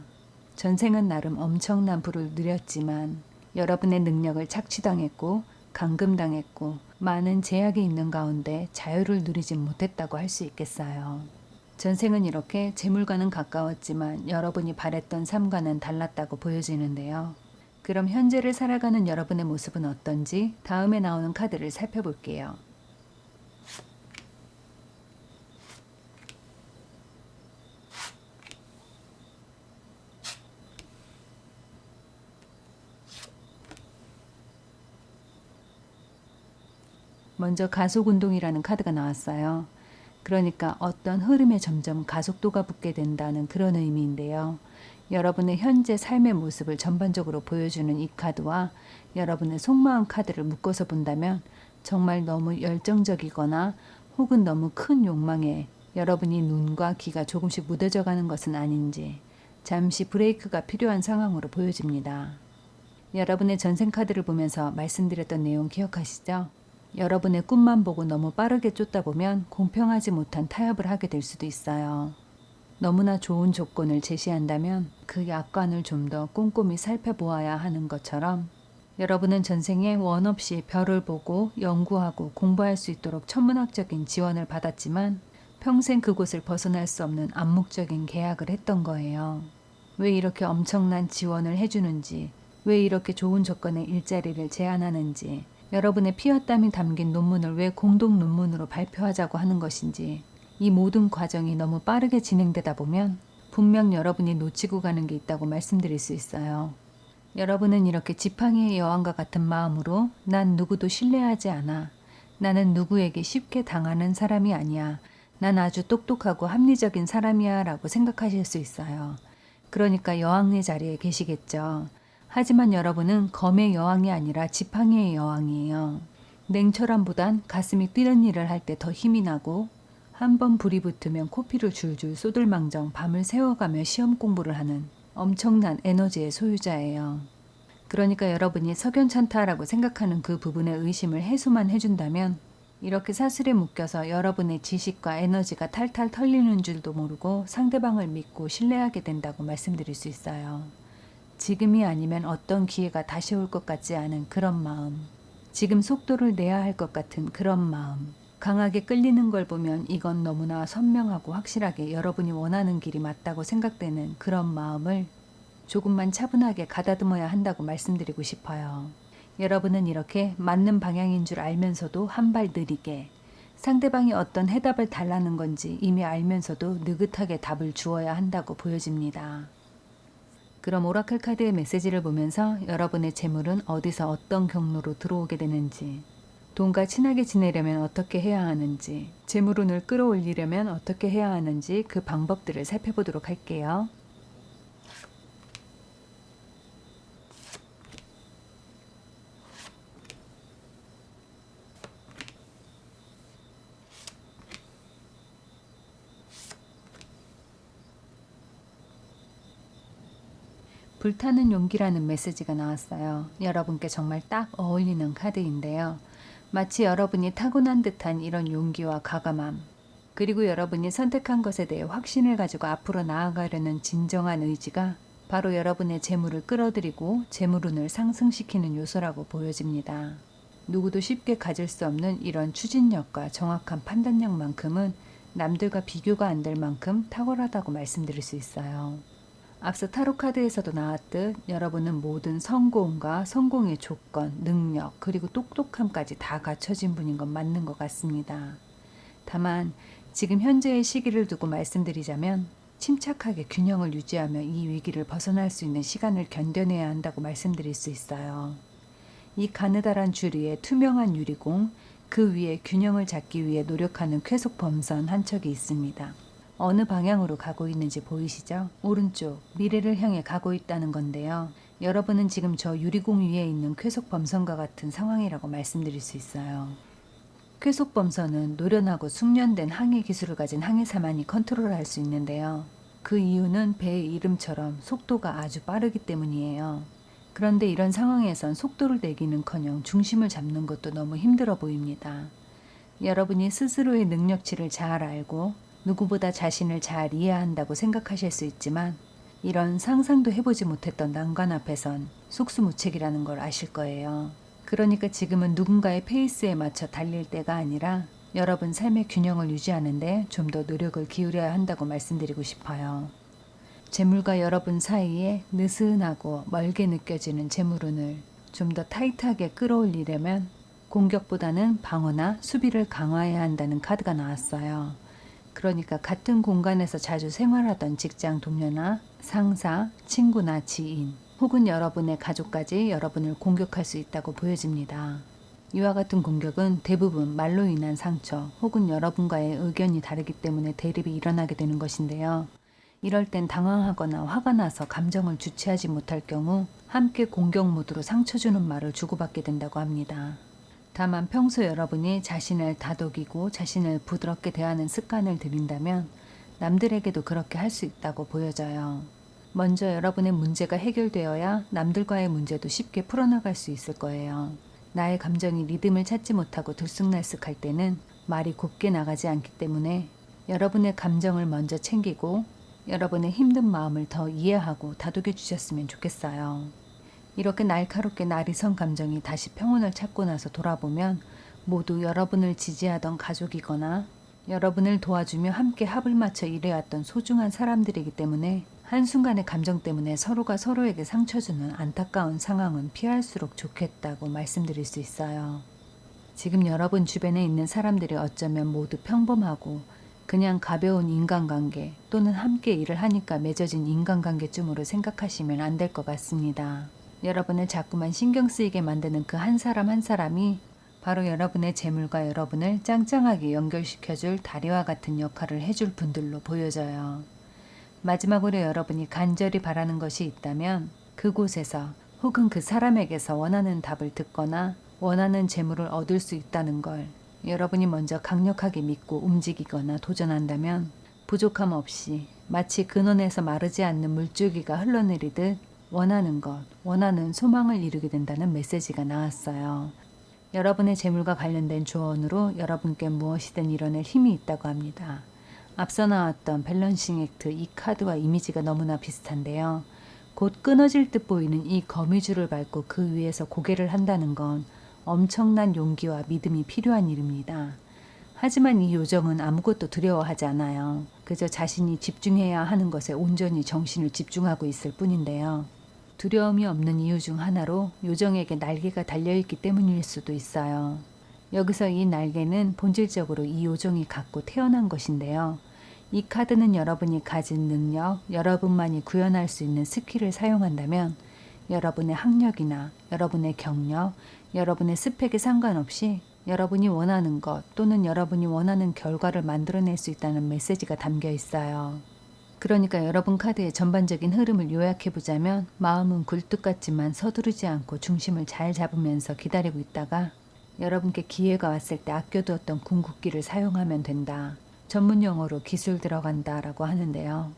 전생은 나름 엄청난 부를 누렸지만 여러분의 능력을 착취당했고 감금당했고 많은 제약이 있는 가운데 자유를 누리진 못했다고 할 수 있겠어요. 전생은 이렇게 재물과는 가까웠지만 여러분이 바랬던 삶과는 달랐다고 보여지는데요. 그럼 현재를 살아가는 여러분의 모습은 어떤지 다음에 나오는 카드를 살펴볼게요. 먼저 가속운동이라는 카드가 나왔어요. 그러니까 어떤 흐름에 점점 가속도가 붙게 된다는 그런 의미인데요. 여러분의 현재 삶의 모습을 전반적으로 보여주는 이 카드와 여러분의 속마음 카드를 묶어서 본다면 정말 너무 열정적이거나 혹은 너무 큰 욕망에 여러분이 눈과 귀가 조금씩 무뎌져 가는 것은 아닌지 잠시 브레이크가 필요한 상황으로 보여집니다. 여러분의 전생 카드를 보면서 말씀드렸던 내용 기억하시죠? 여러분의 꿈만 보고 너무 빠르게 쫓다 보면 공평하지 못한 타협을 하게 될 수도 있어요. 너무나 좋은 조건을 제시한다면 그 약관을 좀 더 꼼꼼히 살펴보아야 하는 것처럼 여러분은 전생에 원 없이 별을 보고 연구하고 공부할 수 있도록 천문학적인 지원을 받았지만 평생 그곳을 벗어날 수 없는 암묵적인 계약을 했던 거예요. 왜 이렇게 엄청난 지원을 해주는지, 왜 이렇게 좋은 조건의 일자리를 제안하는지, 여러분의 피와 땀이 담긴 논문을 왜 공동 논문으로 발표하자고 하는 것인지 이 모든 과정이 너무 빠르게 진행되다 보면 분명 여러분이 놓치고 가는 게 있다고 말씀드릴 수 있어요. 여러분은 이렇게 지팡이의 여왕과 같은 마음으로 난 누구도 신뢰하지 않아. 나는 누구에게 쉽게 당하는 사람이 아니야. 난 아주 똑똑하고 합리적인 사람이야 라고 생각하실 수 있어요. 그러니까 여왕의 자리에 계시겠죠. 하지만 여러분은 검의 여왕이 아니라 지팡이의 여왕이에요. 냉철함보단 가슴이 뛰는 일을 할 때 더 힘이 나고 한번 불이 붙으면 코피를 줄줄 쏟을망정 밤을 새워가며 시험 공부를 하는 엄청난 에너지의 소유자예요. 그러니까 여러분이 석연찮다라고 생각하는 그 부분의 의심을 해소만 해준다면 이렇게 사슬에 묶여서 여러분의 지식과 에너지가 탈탈 털리는 줄도 모르고 상대방을 믿고 신뢰하게 된다고 말씀드릴 수 있어요. 지금이 아니면 어떤 기회가 다시 올 것 같지 않은 그런 마음, 지금 속도를 내야 할 것 같은 그런 마음, 강하게 끌리는 걸 보면 이건 너무나 선명하고 확실하게 여러분이 원하는 길이 맞다고 생각되는 그런 마음을 조금만 차분하게 가다듬어야 한다고 말씀드리고 싶어요. 여러분은 이렇게 맞는 방향인 줄 알면서도 한 발 느리게 상대방이 어떤 해답을 달라는 건지 이미 알면서도 느긋하게 답을 주어야 한다고 보여집니다. 그럼 오라클 카드의 메시지를 보면서 여러분의 재물은 어디서 어떤 경로로 들어오게 되는지, 돈과 친하게 지내려면 어떻게 해야 하는지, 재물운을 끌어올리려면 어떻게 해야 하는지 그 방법들을 살펴보도록 할게요. 불타는 용기라는 메시지가 나왔어요. 여러분께 정말 딱 어울리는 카드인데요. 마치 여러분이 타고난 듯한 이런 용기와 과감함, 그리고 여러분이 선택한 것에 대해 확신을 가지고 앞으로 나아가려는 진정한 의지가 바로 여러분의 재물을 끌어들이고 재물운을 상승시키는 요소라고 보여집니다. 누구도 쉽게 가질 수 없는 이런 추진력과 정확한 판단력만큼은 남들과 비교가 안 될 만큼 탁월하다고 말씀드릴 수 있어요. 앞서 타로 카드에서도 나왔듯 여러분은 모든 성공과 성공의 조건, 능력, 그리고 똑똑함까지 다 갖춰진 분인 건 맞는 것 같습니다. 다만 지금 현재의 시기를 두고 말씀드리자면 침착하게 균형을 유지하며 이 위기를 벗어날 수 있는 시간을 견뎌내야 한다고 말씀드릴 수 있어요. 이 가느다란 줄 위에 투명한 유리공, 그 위에 균형을 잡기 위해 노력하는 쾌속 범선 한 척이 있습니다. 어느 방향으로 가고 있는지 보이시죠? 오른쪽, 미래를 향해 가고 있다는 건데요. 여러분은 지금 저 유리공 위에 있는 쾌속 범선과 같은 상황이라고 말씀드릴 수 있어요. 쾌속 범선은 노련하고 숙련된 항해 기술을 가진 항해사만이 컨트롤할 수 있는데요. 그 이유는 배의 이름처럼 속도가 아주 빠르기 때문이에요. 그런데 이런 상황에선 속도를 내기는커녕 중심을 잡는 것도 너무 힘들어 보입니다. 여러분이 스스로의 능력치를 잘 알고 누구보다 자신을 잘 이해한다고 생각하실 수 있지만 이런 상상도 해보지 못했던 난관 앞에선 속수무책이라는 걸 아실 거예요. 그러니까 지금은 누군가의 페이스에 맞춰 달릴 때가 아니라 여러분 삶의 균형을 유지하는데 좀 더 노력을 기울여야 한다고 말씀드리고 싶어요. 재물과 여러분 사이에 느슨하고 멀게 느껴지는 재물운을 좀 더 타이트하게 끌어올리려면 공격보다는 방어나 수비를 강화해야 한다는 카드가 나왔어요. 그러니까 같은 공간에서 자주 생활하던 직장 동료나 상사, 친구나 지인, 혹은 여러분의 가족까지 여러분을 공격할 수 있다고 보여집니다. 이와 같은 공격은 대부분 말로 인한 상처 혹은 여러분과의 의견이 다르기 때문에 대립이 일어나게 되는 것인데요. 이럴 땐 당황하거나 화가 나서 감정을 주체하지 못할 경우 함께 공격 모드로 상처 주는 말을 주고받게 된다고 합니다. 다만 평소 여러분이 자신을 다독이고 자신을 부드럽게 대하는 습관을 들인다면 남들에게도 그렇게 할 수 있다고 보여져요. 먼저 여러분의 문제가 해결되어야 남들과의 문제도 쉽게 풀어나갈 수 있을 거예요. 나의 감정이 리듬을 찾지 못하고 들쑥날쑥할 때는 말이 곱게 나가지 않기 때문에 여러분의 감정을 먼저 챙기고 여러분의 힘든 마음을 더 이해하고 다독여 주셨으면 좋겠어요. 이렇게 날카롭게 날이 선 감정이 다시 평온을 찾고 나서 돌아보면 모두 여러분을 지지하던 가족이거나 여러분을 도와주며 함께 합을 맞춰 일해왔던 소중한 사람들이기 때문에 한순간의 감정 때문에 서로가 서로에게 상처 주는 안타까운 상황은 피할수록 좋겠다고 말씀드릴 수 있어요. 지금 여러분 주변에 있는 사람들이 어쩌면 모두 평범하고 그냥 가벼운 인간관계 또는 함께 일을 하니까 맺어진 인간관계쯤으로 생각하시면 안 될 것 같습니다. 여러분을 자꾸만 신경 쓰이게 만드는 그 한 사람 한 사람이 바로 여러분의 재물과 여러분을 짱짱하게 연결시켜줄 다리와 같은 역할을 해줄 분들로 보여져요. 마지막으로 여러분이 간절히 바라는 것이 있다면 그곳에서 혹은 그 사람에게서 원하는 답을 듣거나 원하는 재물을 얻을 수 있다는 걸 여러분이 먼저 강력하게 믿고 움직이거나 도전한다면 부족함 없이 마치 근원에서 마르지 않는 물줄기가 흘러내리듯 원하는 것, 원하는 소망을 이루게 된다는 메시지가 나왔어요. 여러분의 재물과 관련된 조언으로 여러분께 무엇이든 이뤄낼 힘이 있다고 합니다. 앞서 나왔던 밸런싱 액트 이 카드와 이미지가 너무나 비슷한데요. 곧 끊어질 듯 보이는 이 거미줄을 밟고 그 위에서 고개를 한다는 건 엄청난 용기와 믿음이 필요한 일입니다. 하지만 이 요정은 아무것도 두려워하지 않아요. 그저 자신이 집중해야 하는 것에 온전히 정신을 집중하고 있을 뿐인데요. 두려움이 없는 이유 중 하나로 요정에게 날개가 달려있기 때문일 수도 있어요. 여기서 이 날개는 본질적으로 이 요정이 갖고 태어난 것인데요. 이 카드는 여러분이 가진 능력, 여러분만이 구현할 수 있는 스킬을 사용한다면 여러분의 학력이나 여러분의 경력, 여러분의 스펙에 상관없이 여러분이 원하는 것 또는 여러분이 원하는 결과를 만들어낼 수 있다는 메시지가 담겨 있어요. 그러니까 여러분 카드의 전반적인 흐름을 요약해보자면 마음은 굴뚝 같지만 서두르지 않고 중심을 잘 잡으면서 기다리고 있다가 여러분께 기회가 왔을 때 아껴두었던 궁극기를 사용하면 된다. 전문 용어로 기술 들어간다 라고 하는데요.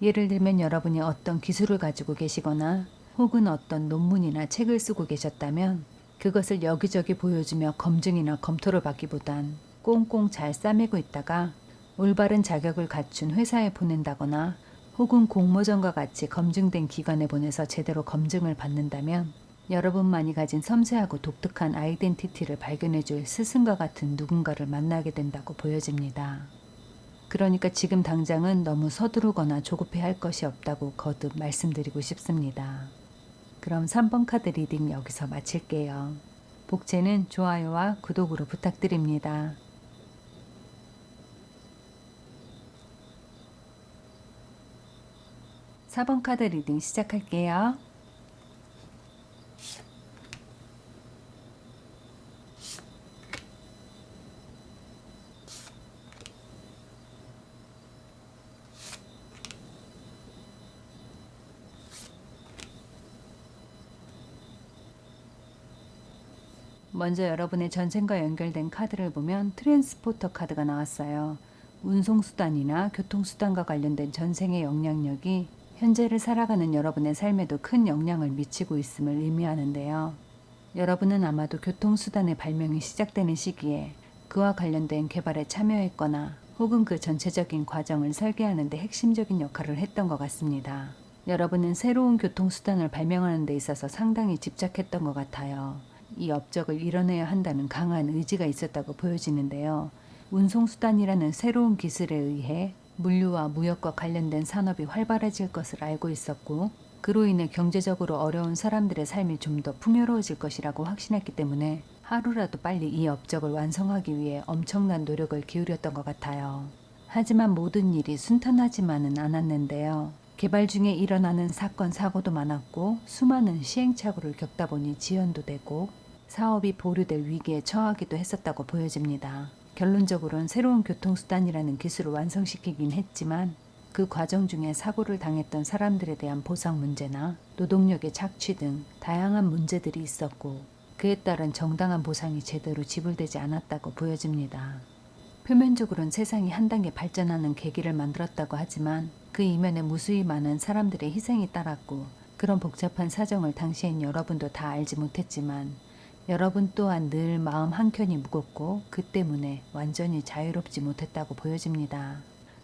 예를 들면 여러분이 어떤 기술을 가지고 계시거나 혹은 어떤 논문이나 책을 쓰고 계셨다면 그것을 여기저기 보여주며 검증이나 검토를 받기보단 꽁꽁 잘 싸매고 있다가 올바른 자격을 갖춘 회사에 보낸다거나 혹은 공모전과 같이 검증된 기관에 보내서 제대로 검증을 받는다면 여러분만이 가진 섬세하고 독특한 아이덴티티를 발견해줄 스승과 같은 누군가를 만나게 된다고 보여집니다. 그러니까 지금 당장은 너무 서두르거나 조급해 할 것이 없다고 거듭 말씀드리고 싶습니다. 그럼 3번 카드 리딩 여기서 마칠게요. 복채는 좋아요와 구독으로 부탁드립니다. 4번 카드 리딩 시작할게요. 먼저 여러분의 전생과 연결된 카드를 보면 트랜스포터 카드가 나왔어요. 운송수단이나 교통수단과 관련된 전생의 영향력이 현재를 살아가는 여러분의 삶에도 큰 영향을 미치고 있음을 의미하는데요. 여러분은 아마도 교통수단의 발명이 시작되는 시기에 그와 관련된 개발에 참여했거나 혹은 그 전체적인 과정을 설계하는 데 핵심적인 역할을 했던 것 같습니다. 여러분은 새로운 교통수단을 발명하는 데 있어서 상당히 집착했던 것 같아요. 이 업적을 이뤄내야 한다는 강한 의지가 있었다고 보여지는데요. 운송수단이라는 새로운 기술에 의해 물류와 무역과 관련된 산업이 활발해질 것을 알고 있었고 그로 인해 경제적으로 어려운 사람들의 삶이 좀 더 풍요로워질 것이라고 확신했기 때문에 하루라도 빨리 이 업적을 완성하기 위해 엄청난 노력을 기울였던 것 같아요. 하지만 모든 일이 순탄하지만은 않았는데요. 개발 중에 일어나는 사건, 사고도 많았고 수많은 시행착오를 겪다 보니 지연도 되고 사업이 보류될 위기에 처하기도 했었다고 보여집니다. 결론적으로는 새로운 교통수단이라는 기술을 완성시키긴 했지만 그 과정 중에 사고를 당했던 사람들에 대한 보상 문제나 노동력의 착취 등 다양한 문제들이 있었고 그에 따른 정당한 보상이 제대로 지불되지 않았다고 보여집니다. 표면적으로는 세상이 한 단계 발전하는 계기를 만들었다고 하지만 그 이면에 무수히 많은 사람들의 희생이 따랐고 그런 복잡한 사정을 당시엔 여러분도 다 알지 못했지만 여러분 또한 늘 마음 한켠이 무겁고 그 때문에 완전히 자유롭지 못했다고 보여집니다.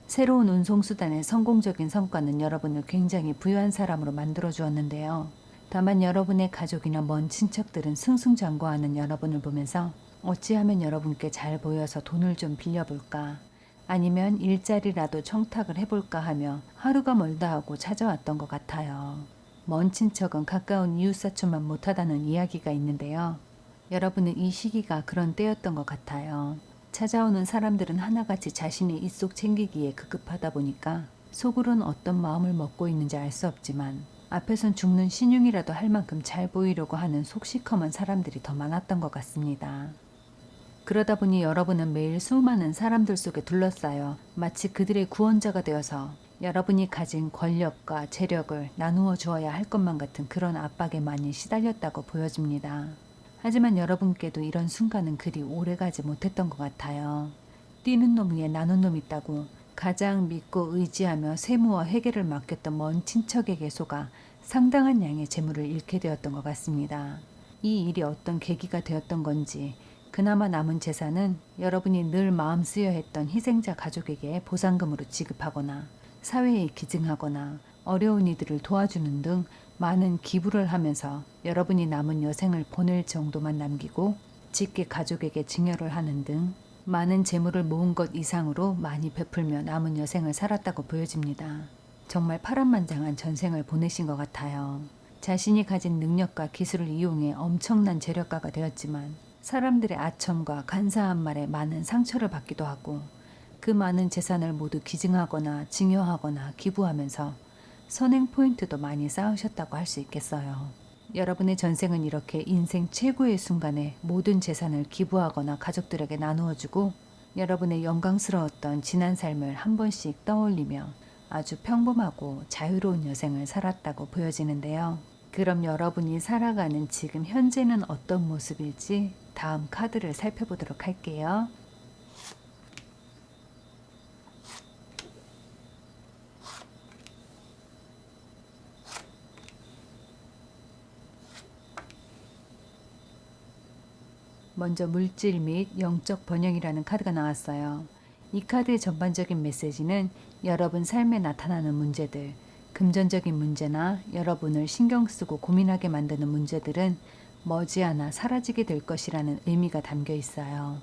새로운 운송수단의 성공적인 성과는 여러분을 굉장히 부유한 사람으로 만들어 주었는데요. 다만 여러분의 가족이나 먼 친척들은 승승장구하는 여러분을 보면서 어찌하면 여러분께 잘 보여서 돈을 좀 빌려볼까 아니면 일자리라도 청탁을 해볼까 하며 하루가 멀다 하고 찾아왔던 것 같아요. 먼 친척은 가까운 이웃사촌만 못하다는 이야기가 있는데요. 여러분은 이 시기가 그런 때였던 것 같아요. 찾아오는 사람들은 하나같이 자신의 입속 챙기기에 급급하다 보니까 속으로는 어떤 마음을 먹고 있는지 알 수 없지만 앞에선 죽는 신용이라도 할 만큼 잘 보이려고 하는 속시커먼 사람들이 더 많았던 것 같습니다. 그러다 보니 여러분은 매일 수많은 사람들 속에 둘러싸여 마치 그들의 구원자가 되어서 여러분이 가진 권력과 재력을 나누어 주어야 할 것만 같은 그런 압박에 많이 시달렸다고 보여집니다. 하지만 여러분께도 이런 순간은 그리 오래가지 못했던 것 같아요. 뛰는 놈 위에 나눈 놈 있다고 가장 믿고 의지하며 세무와 회계를 맡겼던 먼 친척에게 속아 상당한 양의 재물을 잃게 되었던 것 같습니다. 이 일이 어떤 계기가 되었던 건지 그나마 남은 재산은 여러분이 늘 마음 쓰여 했던 희생자 가족에게 보상금으로 지급하거나 사회에 기증하거나 어려운 이들을 도와주는 등 많은 기부를 하면서 여러분이 남은 여생을 보낼 정도만 남기고 직계 가족에게 증여를 하는 등 많은 재물을 모은 것 이상으로 많이 베풀며 남은 여생을 살았다고 보여집니다. 정말 파란만장한 전생을 보내신 것 같아요. 자신이 가진 능력과 기술을 이용해 엄청난 재력가가 되었지만 사람들의 아첨과 간사한 말에 많은 상처를 받기도 하고 그 많은 재산을 모두 기증하거나 증여하거나 기부하면서 선행 포인트도 많이 쌓으셨다고 할 수 있겠어요. 여러분의 전생은 이렇게 인생 최고의 순간에 모든 재산을 기부하거나 가족들에게 나누어주고 여러분의 영광스러웠던 지난 삶을 한 번씩 떠올리며 아주 평범하고 자유로운 여생을 살았다고 보여지는데요. 그럼 여러분이 살아가는 지금 현재는 어떤 모습일지 다음 카드를 살펴보도록 할게요. 먼저 물질 및 영적 번영이라는 카드가 나왔어요. 이 카드의 전반적인 메시지는 여러분 삶에 나타나는 문제들, 금전적인 문제나 여러분을 신경 쓰고 고민하게 만드는 문제들은 머지않아 사라지게 될 것이라는 의미가 담겨 있어요.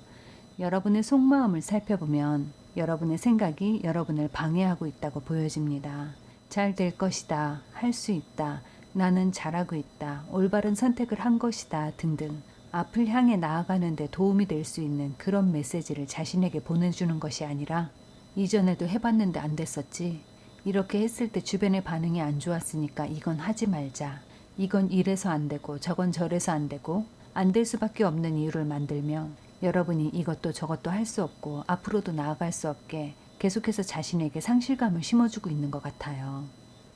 여러분의 속마음을 살펴보면 여러분의 생각이 여러분을 방해하고 있다고 보여집니다. 잘 될 것이다, 할 수 있다, 나는 잘하고 있다, 올바른 선택을 한 것이다 등등 앞을 향해 나아가는 데 도움이 될 수 있는 그런 메시지를 자신에게 보내주는 것이 아니라 이전에도 해봤는데 안 됐었지. 이렇게 했을 때 주변의 반응이 안 좋았으니까 이건 하지 말자. 이건 이래서 안 되고 저건 저래서 안 되고 안 될 수밖에 없는 이유를 만들며 여러분이 이것도 저것도 할 수 없고 앞으로도 나아갈 수 없게 계속해서 자신에게 상실감을 심어주고 있는 것 같아요.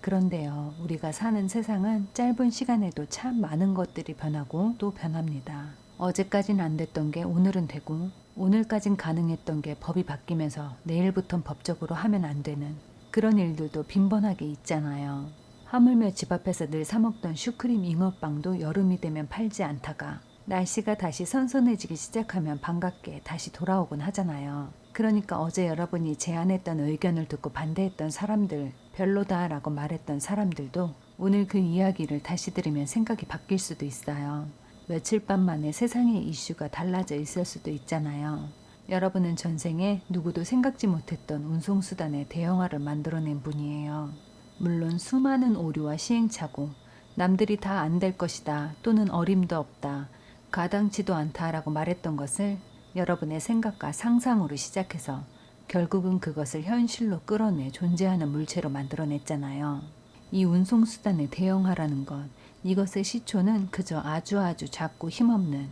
그런데요, 우리가 사는 세상은 짧은 시간에도 참 많은 것들이 변하고 또 변합니다. 어제까진 안 됐던 게 오늘은 되고 오늘까진 가능했던 게 법이 바뀌면서 내일부턴 법적으로 하면 안 되는 그런 일들도 빈번하게 있잖아요. 하물며 집 앞에서 늘 사 먹던 슈크림 잉어빵도 여름이 되면 팔지 않다가 날씨가 다시 선선해지기 시작하면 반갑게 다시 돌아오곤 하잖아요. 그러니까 어제 여러분이 제안했던 의견을 듣고 반대했던 사람들, 별로다라고 말했던 사람들도 오늘 그 이야기를 다시 들으면 생각이 바뀔 수도 있어요. 며칠 밤 만에 세상의 이슈가 달라져 있을 수도 있잖아요. 여러분은 전생에 누구도 생각지 못했던 운송수단의 대형화를 만들어낸 분이에요. 물론 수많은 오류와 시행착오, 남들이 다 안 될 것이다 또는 어림도 없다, 가당치도 않다라고 말했던 것을 여러분의 생각과 상상으로 시작해서 결국은 그것을 현실로 끌어내 존재하는 물체로 만들어냈잖아요. 이 운송수단의 대형화라는 것, 이것의 시초는 그저 아주 작고 힘없는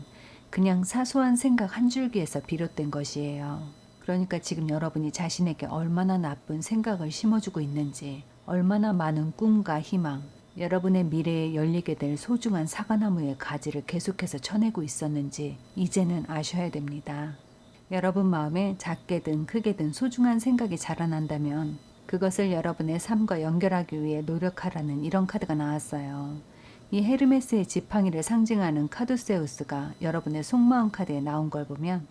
그냥 사소한 생각 한 줄기에서 비롯된 것이에요. 그러니까 지금 여러분이 자신에게 얼마나 나쁜 생각을 심어주고 있는지, 얼마나 많은 꿈과 희망, 여러분의 미래에 열리게 될 소중한 사과나무의 가지를 계속해서 쳐내고 있었는지 이제는 아셔야 됩니다. 여러분 마음에 작게든 크게든 소중한 생각이 자라난다면 그것을 여러분의 삶과 연결하기 위해 노력하라는 이런 카드가 나왔어요. 이 헤르메스의 지팡이를 상징하는 카두세우스가 여러분의 속마음 카드에 나온 걸 보면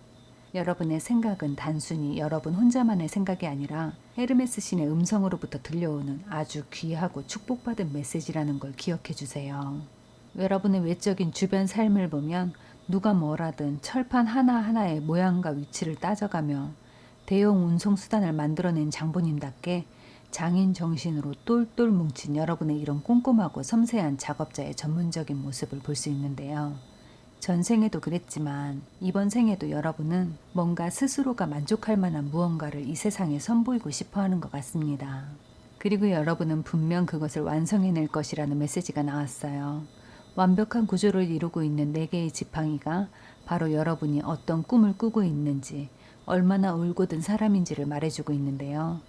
여러분의 생각은 단순히 여러분 혼자만의 생각이 아니라 헤르메스 신의 음성으로부터 들려오는 아주 귀하고 축복받은 메시지라는 걸 기억해 주세요. 여러분의 외적인 주변 삶을 보면 누가 뭐라든 철판 하나하나의 모양과 위치를 따져가며 대형 운송수단을 만들어낸 장본인답게 장인 정신으로 똘똘 뭉친 여러분의 이런 꼼꼼하고 섬세한 작업자의 전문적인 모습을 볼 수 있는데요. 전생에도 그랬지만 이번 생에도 여러분은 뭔가 스스로가 만족할 만한 무언가를 이 세상에 선보이고 싶어 하는 것 같습니다. 그리고 여러분은 분명 그것을 완성해낼 것이라는 메시지가 나왔어요. 완벽한 구조를 이루고 있는 4개의 지팡이가 바로 여러분이 어떤 꿈을 꾸고 있는지, 얼마나 울고 든 사람인지를 말해주고 있는데요.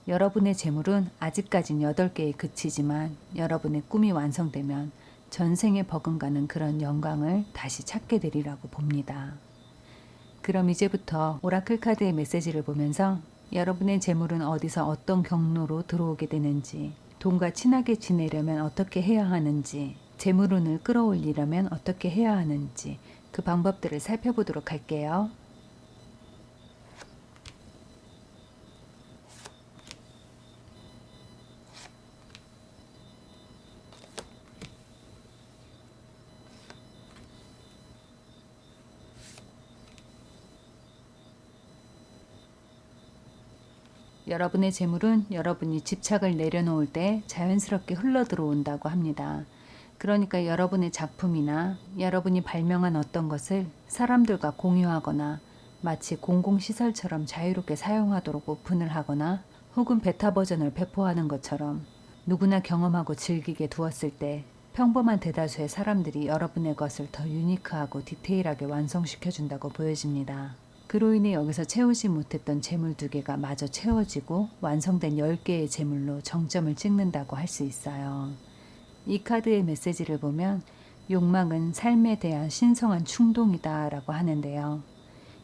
여러분의 재물은 아직까진 8개에 그치지만 여러분의 꿈이 완성되면 전생에 버금가는 그런 영광을 다시 찾게 되리라고 봅니다. 그럼 이제부터 오라클 카드의 메시지를 보면서 여러분의 재물은 어디서 어떤 경로로 들어오게 되는지, 돈과 친하게 지내려면 어떻게 해야 하는지, 재물운을 끌어올리려면 어떻게 해야 하는지 그 방법들을 살펴보도록 할게요. 여러분의 재물은 여러분이 집착을 내려놓을 때 자연스럽게 흘러 들어온다고 합니다. 그러니까 여러분의 작품이나 여러분이 발명한 어떤 것을 사람들과 공유하거나 마치 공공시설처럼 자유롭게 사용하도록 오픈을 하거나 혹은 베타 버전을 배포하는 것처럼 누구나 경험하고 즐기게 두었을 때 평범한 대다수의 사람들이 여러분의 것을 더 유니크하고 디테일하게 완성시켜준다고 보여집니다. 그로 인해 여기서 채우지 못했던 재물 2개가 마저 채워지고 완성된 10개의 재물로 정점을 찍는다고 할 수 있어요. 이 카드의 메시지를 보면 욕망은 삶에 대한 신성한 충동이다 라고 하는데요.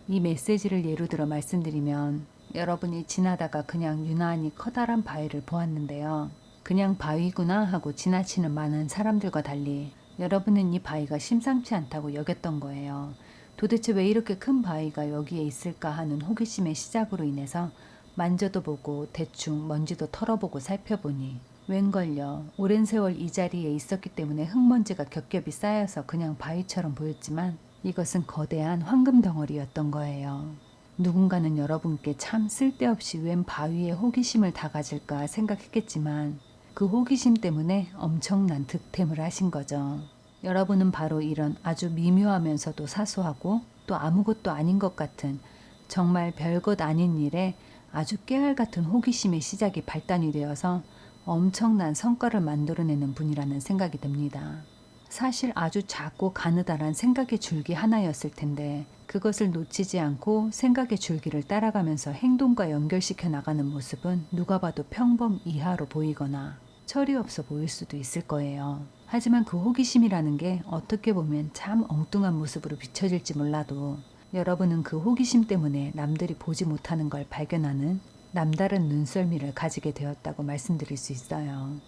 이 메시지를 예로 들어 말씀드리면 여러분이 지나다가 그냥 유난히 커다란 바위를 보았는데요. 그냥 바위구나 하고 지나치는 많은 사람들과 달리 여러분은 이 바위가 심상치 않다고 여겼던 거예요. 도대체 왜 이렇게 큰 바위가 여기에 있을까 하는 호기심의 시작으로 인해서 만져도 보고 대충 먼지도 털어보고 살펴보니 웬걸요. 오랜 세월 이 자리에 있었기 때문에 흙먼지가 겹겹이 쌓여서 그냥 바위처럼 보였지만 이것은 거대한 황금 덩어리였던 거예요. 누군가는 여러분께 참 쓸데없이 웬 바위에 호기심을 다 가질까 생각했겠지만 그 호기심 때문에 엄청난 득템을 하신 거죠. 여러분은 바로 이런 아주 미묘하면서도 사소하고 또 아무것도 아닌 것 같은 정말 별것 아닌 일에 아주 깨알 같은 호기심의 시작이 발단이 되어서 엄청난 성과를 만들어내는 분이라는 생각이 듭니다. 사실 아주 작고 가느다란 생각의 줄기 하나였을 텐데 그것을 놓치지 않고 생각의 줄기를 따라가면서 행동과 연결시켜 나가는 모습은 누가 봐도 평범 이하로 보이거나 철이 없어 보일 수도 있을 거예요. 하지만 그 호기심이라는 게 어떻게 보면 참 엉뚱한 모습으로 비춰질지 몰라도 여러분은 그 호기심 때문에 남들이 보지 못하는 걸 발견하는 남다른 눈썰미를 가지게 되었다고 말씀드릴 수 있어요.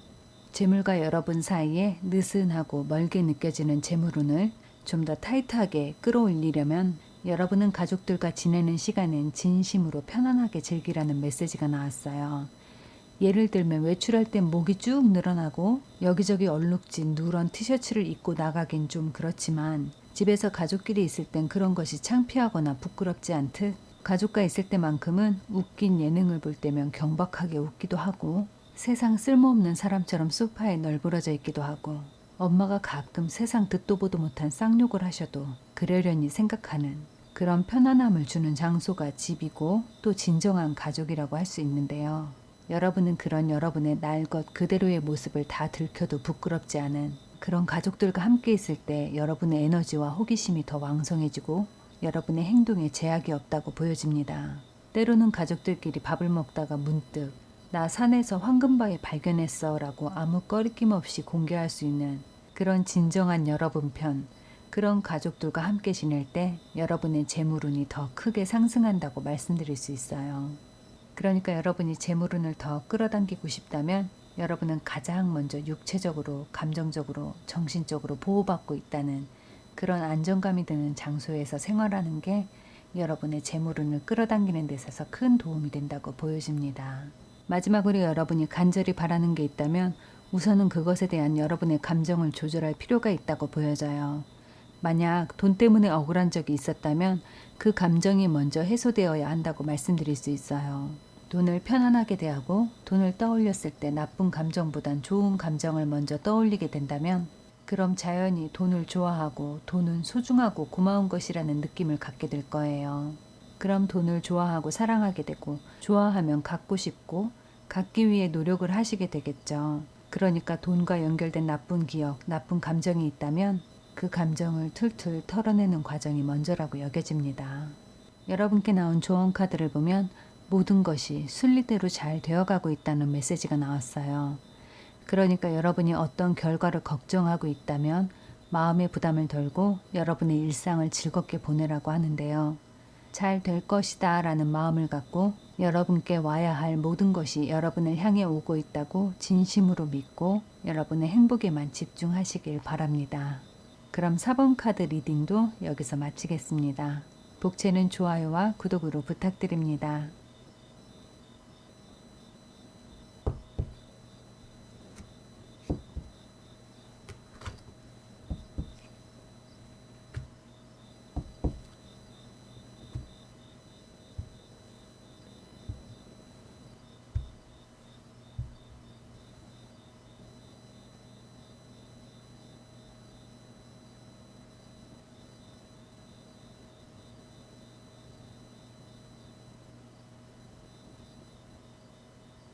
재물과 여러분 사이에 느슨하고 멀게 느껴지는 재물운을 좀 더 타이트하게 끌어올리려면 여러분은 가족들과 지내는 시간엔 진심으로 편안하게 즐기라는 메시지가 나왔어요. 예를 들면 외출할 땐 목이 쭉 늘어나고 여기저기 얼룩진 누런 티셔츠를 입고 나가긴 좀 그렇지만 집에서 가족끼리 있을 땐 그런 것이 창피하거나 부끄럽지 않듯 가족과 있을 때만큼은 웃긴 예능을 볼 때면 경박하게 웃기도 하고 세상 쓸모없는 사람처럼 소파에 널브러져 있기도 하고 엄마가 가끔 세상 듣도 보도 못한 쌍욕을 하셔도 그러려니 생각하는 그런 편안함을 주는 장소가 집이고 또 진정한 가족이라고 할 수 있는데요. 여러분은 그런 여러분의 날 것 그대로의 모습을 다 들켜도 부끄럽지 않은 그런 가족들과 함께 있을 때 여러분의 에너지와 호기심이 더 왕성해지고 여러분의 행동에 제약이 없다고 보여집니다. 때로는 가족들끼리 밥을 먹다가 문득 나 산에서 황금바위 발견했어 라고 아무 꺼리낌 없이 공개할 수 있는 그런 진정한 여러분 편, 그런 가족들과 함께 지낼 때 여러분의 재물운이 더 크게 상승한다고 말씀드릴 수 있어요. 그러니까 여러분이 재물운을 더 끌어당기고 싶다면 여러분은 가장 먼저 육체적으로, 감정적으로, 정신적으로 보호받고 있다는 그런 안정감이 드는 장소에서 생활하는 게 여러분의 재물운을 끌어당기는 데 있어서 큰 도움이 된다고 보여집니다. 마지막으로 여러분이 간절히 바라는 게 있다면 우선은 그것에 대한 여러분의 감정을 조절할 필요가 있다고 보여져요. 만약 돈 때문에 억울한 적이 있었다면 그 감정이 먼저 해소되어야 한다고 말씀드릴 수 있어요. 돈을 편안하게 대하고 돈을 떠올렸을 때 나쁜 감정보단 좋은 감정을 먼저 떠올리게 된다면 그럼 자연히 돈을 좋아하고 돈은 소중하고 고마운 것이라는 느낌을 갖게 될 거예요. 그럼 돈을 좋아하고 사랑하게 되고 좋아하면 갖고 싶고 갖기 위해 노력을 하시게 되겠죠. 그러니까 돈과 연결된 나쁜 기억, 나쁜 감정이 있다면 그 감정을 툴툴 털어내는 과정이 먼저라고 여겨집니다. 여러분께 나온 조언 카드를 보면 모든 것이 순리대로 잘 되어가고 있다는 메시지가 나왔어요. 그러니까 여러분이 어떤 결과를 걱정하고 있다면 마음의 부담을 덜고 여러분의 일상을 즐겁게 보내라고 하는데요. 잘 될 것이다 라는 마음을 갖고 여러분께 와야 할 모든 것이 여러분을 향해 오고 있다고 진심으로 믿고 여러분의 행복에만 집중하시길 바랍니다. 그럼 4번 카드 리딩도 여기서 마치겠습니다. 복채는 좋아요와 구독으로 부탁드립니다.